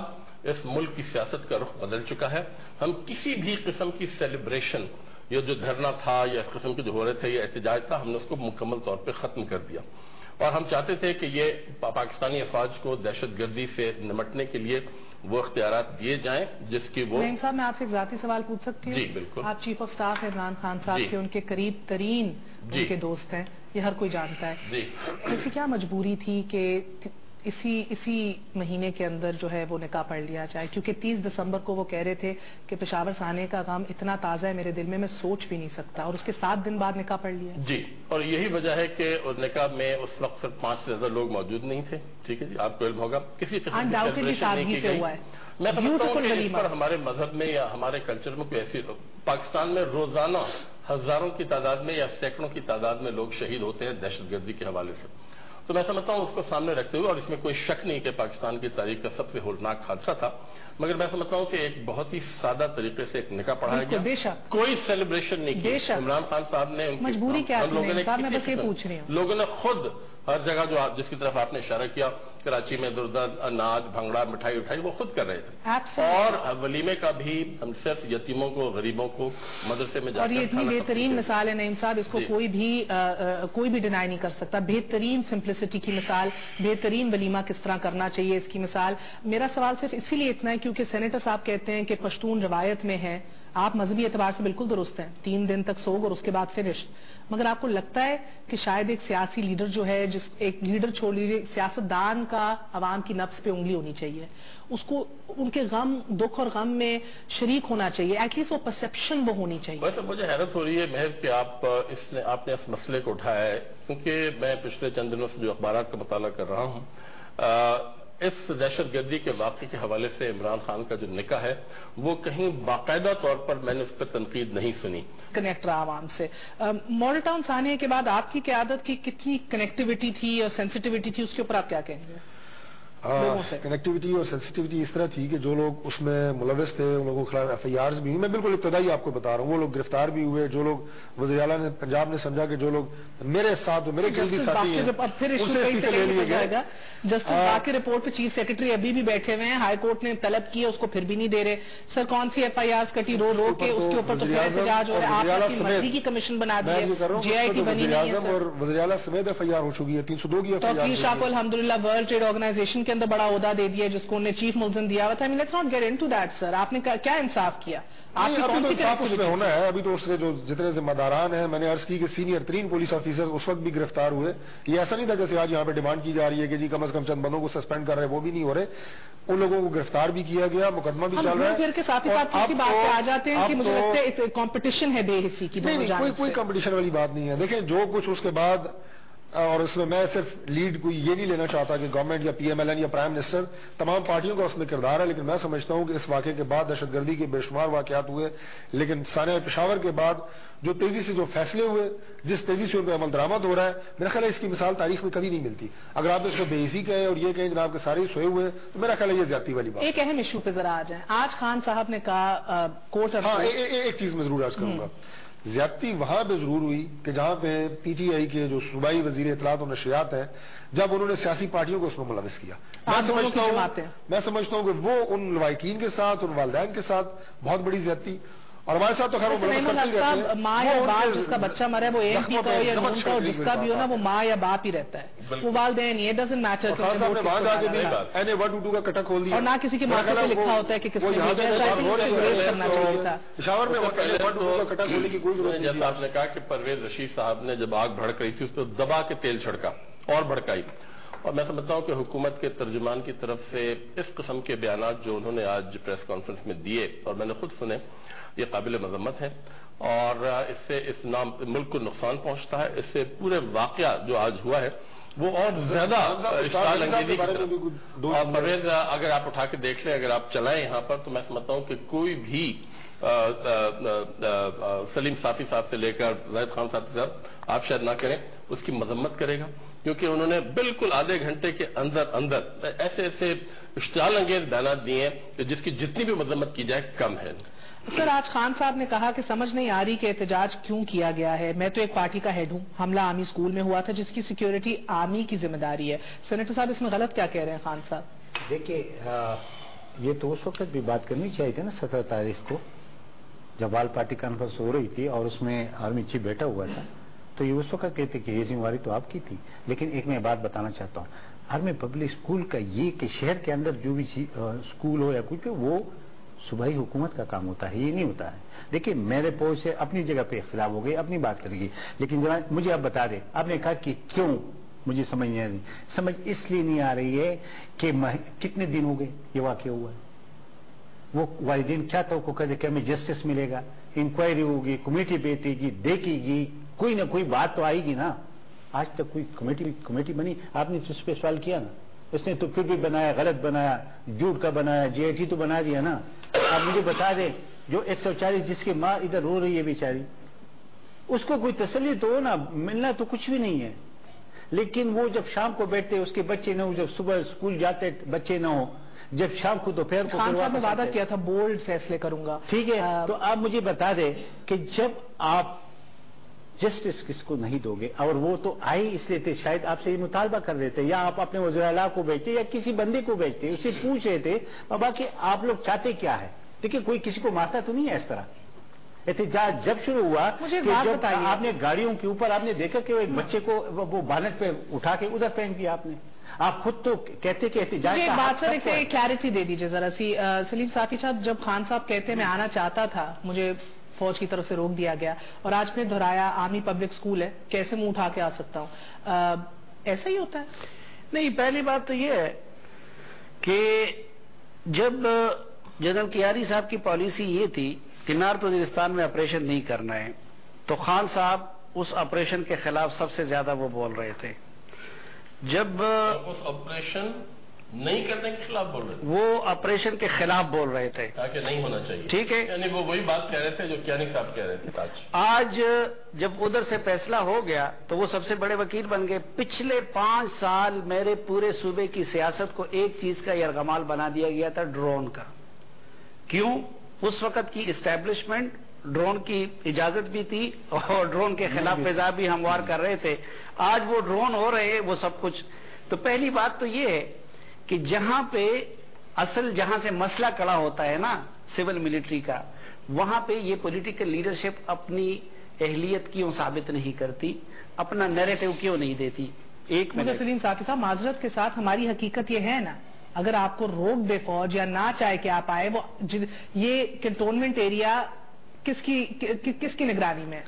اس ملک کی سیاست کا رخ بدل چکا ہے. ہم کسی بھی قسم کی سیلیبریشن یہ جو دھرنا تھا یا اس قسم کے جو ہو رہے تھے یا احتجاج تھا ہم نے اس کو مکمل طور پہ ختم کر دیا. اور ہم چاہتے تھے کہ یہ پاکستانی افواج کو دہشت گردی سے نمٹنے کے لیے وہ اختیارات دیے جائیں جس کی وہ. نعیم صاحب میں آپ سے ایک ذاتی سوال پوچھ سکتی ہوں؟ جی بالکل. آپ chief of staff Imran Khan صاحب کے ان کے قریب ترین ان کے دوست ہیں یہ ہر کوئی جانتا ہے. جی ایسی کیا مجبوری تھی کہ اسی مہینے کے اندر جو ہے وہ نکاح پڑھ لیا جائے کیونکہ 30 دسمبر کو وہ کہہ رہے تھے کہ پشاور سانحے کا غم اتنا تازہ ہے میرے دل میں سوچ بھی نہیں سکتا اور اس کے 7 دن بعد نکاح پڑھ لیا. جی اور یہی وجہ ہے کہ نکاح میں اس وقت صرف 5 سے زیادہ لوگ موجود نہیں تھے. ٹھیک ہے جی آپ کو علم ہوگا کسی قسم کی سیلیبریشن نہیں کی گئی. میں سمجھتا ہوں کہ اس پر ہمارے مذہب میں یا ہمارے کلچر میں کوئی ایسی پاکستان میں روزانہ ہزاروں کی تعداد میں یا سینکڑوں کی تعداد میں لوگ شہید ہوتے ہیں دہشت گردی کے حوالے سے. تو میں سمجھتا ہوں اس کو سامنے رکھتے ہوئے اور اس میں کوئی شک نہیں کہ پاکستان کی تاریخ کا سب سے ہولناک حادثہ تھا مگر میں سمجھتا ہوں کہ ایک بہت ہی سادہ طریقے سے ایک نکاح پڑھایا گیا. کوئی سیلیبریشن نہیں کی. عمران خان صاحب نے مجبوری کیا لوگوں نے خود ہر جگہ جو جس کی طرف آپ نے اشارہ کیا کراچی میں دردر اناج بھنگڑا مٹھائی اٹھائی وہ خود کر رہے تھے. اور ولیمے کا بھی ہم صرف یتیموں کو غریبوں کو مدرسے میں جا اور یہ اتنی بہترین مثال ہے نعیم صاحب اس کو کوئی بھی ڈینائی نہیں کر سکتا. بہترین سمپلسٹی کی مثال بہترین ولیمہ کس طرح کرنا چاہیے اس کی مثال. میرا سوال صرف اسی لیے اتنا ہے کیونکہ سینیٹر صاحب کہتے ہیں کہ پشتون روایت میں ہے آپ مذہبی اعتبار سے بالکل درست ہیں 3 دن تک سوگ اور اس کے بعد فنش مگر آپ کو لگتا ہے کہ شاید ایک سیاسی لیڈر جو ہے ایک لیڈر چھوڑ لیجیے سیاستدان کا عوام کی نفس پہ انگلی ہونی چاہیے اس کو ان کے غم دکھ اور غم میں شریک ہونا چاہیے ایٹ لیسٹ وہ پرسپشن وہ ہونی چاہیے. ویسے مجھے حیرت ہو رہی ہے مہر کہ آپ نے اس مسئلے کو اٹھایا ہے کیونکہ میں پچھلے چند دنوں سے جو اخبارات کا مطالعہ کر رہا ہوں اس دہشت گردی کے واقعے کے حوالے سے عمران خان کا جو نکاح ہے وہ کہیں باقاعدہ طور پر میں نے اس پر تنقید نہیں سنی. کنیکٹ رہا عوام سے. ماڈل ٹاؤن سانحے کے بعد آپ کی قیادت کی کتنی کنیکٹیوٹی تھی اور سینسٹیوٹی تھی اس کے اوپر آپ کیا کہیں گے؟ کنیکٹیوٹی اور سینسٹیوٹی اس طرح تھی کہ جو لوگ اس میں ملوث تھے ان لوگوں کے خلاف ایف آئی آرز بھی ہوئی. میں بالکل ابتدائی آپ کو بتا رہا ہوں, وہ لوگ گرفتار بھی ہوئے. جو لوگ وزیر اعلیٰ نے پنجاب نے سمجھا کہ جو لوگ میرے ساتھ میرے قریبی ساتھی ہیں ان سے استعفے لے لیے گئے. جسٹس باقی رپورٹ پہ چیف سیکرٹری ابھی بھی بیٹھے ہوئے ہیں, ہائی کورٹ نے طلب کی ہے, اس کو پھر بھی نہیں دے رہے. سر کون سی ایف آئی آرز کٹی رو رو کے, اس کے اوپر تو پھر احتجاج ہو رہا ہے. آپ اپنی مرضی کی کمیشن بنا دی ہے, جے آئی ٹی بنی نہیں ہے. اور وزیر اعلیٰ سمیت ایف آئی آر ہو چکی ہے, 302 کی ایف آئی آر. توقیر شاہ کو الحمدللہ ورلڈ ٹریڈ آرگنائزیشن کے اندر بڑا عہدہ دے دیا جس کو انہوں نے چیف ملزم دیا ہوا تھا. Let's not get into that sir. آپ نے کیا انصاف کیا؟ آپ کی کون سی کنیکٹیوٹی ہونا ہے؟ ابھی تو اس کے جو جتنے ذمہ داران ہیں, میں نے عرض کی کہ سینئر ترین پولیس آفیسر اس وقت بھی گرفتار ہوئے. یہ ایسا نہیں تھا جیسے آج یہاں پہ ڈیمانڈ کی جا رہی ہے کہ جی کم از کم چند بندوں کو سسپینڈ کر رہے, وہ بھی نہیں ہو رہے. ان لوگوں کو گرفتار بھی کیا گیا, مقدمہ بھی چل رہا ہے. پھر کے ساتھ ہی ساتھ کسی بات پہ آ جاتے ہیں کہ مجھے لگتا ہے کمپٹیشن ہے بے حسی کی. کوئی کمپٹیشن والی بات نہیں ہے. دیکھیں جو کچھ اس کے بعد, اور اس میں صرف لیڈ کوئی یہ نہیں لینا چاہتا کہ گورنمنٹ یا پی ایم ایل این یا پرائم منسٹر, تمام پارٹیوں کا اس میں کردار ہے. لیکن میں سمجھتا ہوں کہ اس واقعے کے بعد دہشت گردی کے بے شمار واقعات ہوئے, لیکن سانحہ پشاور کے بعد جو تیزی سے جو فیصلے ہوئے, جس تیزی سے ان پہ عمل درآمد ہو رہا ہے, میرا خیال ہے اس کی مثال تاریخ میں کبھی نہیں ملتی. اگر آپ اس کو بے حسی کہیں اور یہ کہیں جناب کے سارے سوئے ہوئے, تو میرا خیال ہے یہ زیادتی والی بات. ایک اہم ایشو پہ ذرا آ جائیں. آج خان صاحب نے کہا کوٹ, ہاں ایک چیز میں ضرور عرض کروں گا. زیادتی وہاں پہ ضرور ہوئی کہ جہاں پہ پی ٹی آئی کے جو صوبائی وزیر اطلاعات و نشریات ہیں, جب انہوں نے سیاسی پارٹیوں کو اس میں ملوث کیا. میں سمجھتا ہوں کہ وہ ان لوائقین کے ساتھ, ان والدین کے ساتھ بہت بڑی زیادتی. اور ہمارے ساتھ تو خیر وہ ماں یا باپ جس کا بچہ مرے وہ ایم پی کا ہو یا نون کا ہو, جس کا بھی ہو نا, وہ ماں یا باپ ہی رہتا ہے, وہ والدین. یہ ڈزنٹ میٹر کا کٹا کھول دیا, اور نہ کسی کے ماتھے پہ لکھا ہوتا ہے کہ کس نے کرنا چاہیے تھا. پشاور میں کٹا کھولنے کی کوئی ضرورت نہیں. جیسا آپ نے کہا کہ پرویز رشید صاحب نے جب آگ بھڑک رہی تھی اس کو دبا کے تیل چھڑکا اور بھڑکائی. اور میں سمجھتا ہوں کہ حکومت کے ترجمان کی طرف سے اس قسم کے بیانات جو انہوں نے آج پریس کانفرنس میں دیے, اور میں نے خود سنے, یہ قابل مذمت ہے. اور اس سے اس ملک کو نقصان پہنچتا ہے. اس سے پورے واقعہ جو آج ہوا ہے وہ اور زیادہ اشتعال انگیزی کی طرف. اور پرویز اگر آپ اٹھا کے دیکھ لیں, اگر آپ چلائیں یہاں پر, تو میں سمجھتا ہوں کہ کوئی بھی سلیم صافی صاحب سے لے کر زاہد خان صاحب آپ شاید نہ کریں, اس کی مذمت کرے گا, کیونکہ انہوں نے بالکل آدھے گھنٹے کے اندر ایسے ایسے اشتعال انگیز بیانات دیے ہیں جس کی جتنی بھی مذمت کی جائے کم ہے. سر آج خان صاحب نے کہا کہ سمجھ نہیں آ رہی کہ احتجاج کیوں کیا گیا ہے. میں تو ایک پارٹی کا ہیڈ ہوں, حملہ آرمی اسکول میں ہوا تھا جس کی سیکیورٹی آرمی کی ذمہ داری ہے. سینیٹر صاحب اس میں غلط کیا کہہ رہے ہیں خان صاحب؟ دیکھیے یہ تو اس وقت بھی بات کرنی چاہیے تھی نا, 17 تاریخ کو جب آل پارٹی کانفرنس ہو رہی تھی اور اس میں آرمی چیف بیٹھا ہوا تھا, تو یہ اس وقت کہتے کہ یہ ذمہ داری تو آپ کی تھی. لیکن ایک میں بات بتانا چاہتا ہوں, آرمی پبلک اسکول کا یہ کہ شہر کے اندر جو بھی اسکول ہو یا کچھ, وہ صوبائی حکومت کا کام ہوتا ہے, یہ نہیں ہوتا ہے. دیکھیے میرے پوچھ سے اپنی جگہ پہ اختلاف ہو گئی, اپنی بات کرے گی, لیکن جناب مجھے آپ بتا دیں, آپ نے کہا کہ کیوں, مجھے سمجھ نہیں آ رہی. سمجھ اس لیے نہیں آ رہی ہے کہ کتنے دن ہو گئے یہ واقعہ ہوا ہے. وہ والدین کیا توقع کرتے کہ ہمیں جسٹس ملے گا, انکوائری ہوگی, کمیٹی بیٹھے گی, دیکھے گی, کوئی نہ کوئی بات تو آئے گی نا. آج تک کوئی کمیٹی بنی؟ آپ نے اس پہ سوال کیا نا. اس نے تو پھر بھی بنایا, غلط بنایا, جھوٹ کا بنایا, جے آئی ٹی تو بنا دیا نا. آپ مجھے بتا دیں, جو 140 جس کی ماں ادھر رو رہی ہے بیچاری, اس کو کوئی تسلی تو ہو نا, ملنا تو کچھ بھی نہیں ہے. لیکن وہ جب شام کو بیٹھتے اس کے بچے نہ ہو, جب صبح اسکول جاتے بچے نہ ہو, جب شام کو دوپہر کو خان صاحب نے وعدہ کیا تھا بولڈ فیصلے کروں گا. ٹھیک ہے, تو آپ مجھے بتا دیں کہ جب آپ جسٹس کس کو نہیں دو گے, اور وہ تو آئے اس لیے تھے, شاید آپ سے یہ مطالبہ کر رہے تھے, یا آپ اپنے وزیر اعلیٰ کو بھیجتے یا کسی بندے کو بھیجتے, اسے پوچھ رہے تھے بابا کہ آپ لوگ چاہتے کیا ہے. دیکھیے کوئی کسی کو مارتا تو نہیں ہے اس طرح. احتجاج جب شروع ہوا کہ جب آپ نے گاڑیوں کے اوپر آپ نے دیکھا کہ ایک بچے کو وہ بانٹ پہ اٹھا کے ادھر پھینک دیا آپ نے. آپ خود تو کہتے کہ احتجاج ایک بات سر ایک کلیئرٹی دے دیجیے ذرا سی. سلیم صافی صاحب, جب خان صاحب کہتے ہیں میں آنا چاہتا تھا, مجھے فوج کی طرف سے روک دیا گیا, اور آج میں دہرایا آرمی پبلک اسکول ہے, کیسے منہ اٹھا کے آ سکتا ہوں, ایسا ہی ہوتا ہے؟ نہیں, پہلی بات تو یہ ہے کہ جب جنرل کیاری صاحب کی پالیسی یہ تھی کہ نارتھ وزیرستان میں آپریشن نہیں کرنا ہے, تو خان صاحب اس آپریشن کے خلاف سب سے زیادہ وہ بول رہے تھے. جب اس آپریشن نہیں کرنے کے خلاف بول رہے تھے؟ وہ آپریشن کے خلاف بول رہے تھے تاکہ نہیں ہونا چاہیے. ٹھیک ہے. یعنی وہ وہی بات کہہ رہے تھے جو کیانی صاحب کہہ رہے تھے آج جب ادھر سے فیصلہ ہو گیا تو وہ سب سے بڑے وکیل بن گئے. پچھلے 5 سال میرے پورے صوبے کی سیاست کو ایک چیز کا یرغمال بنا دیا گیا تھا، ڈرون کا. کیوں؟ اس وقت کی اسٹیبلشمنٹ ڈرون کی اجازت بھی تھی اور ڈرون کے خلاف فضا بھی ہموار کر رہے تھے. آج وہ ڈرون ہو رہے ہیں، وہ سب کچھ. تو پہلی بات تو یہ ہے کہ جہاں پہ جہاں سے مسئلہ کڑا ہوتا ہے نا سول ملٹری کا، وہاں پہ یہ پولیٹیکل لیڈرشپ اپنی اہلیت کیوں ثابت نہیں کرتی، اپنا نیریٹو کیوں نہیں دیتی. ایک منٹ سلیم صافی صاحب، معذرت کے ساتھ ہماری حقیقت یہ ہے نا، اگر آپ کو روک دے فوج یا نہ چاہے کہ آپ آئے، وہ یہ کنٹونمنٹ ایریا کس کی نگرانی میں؟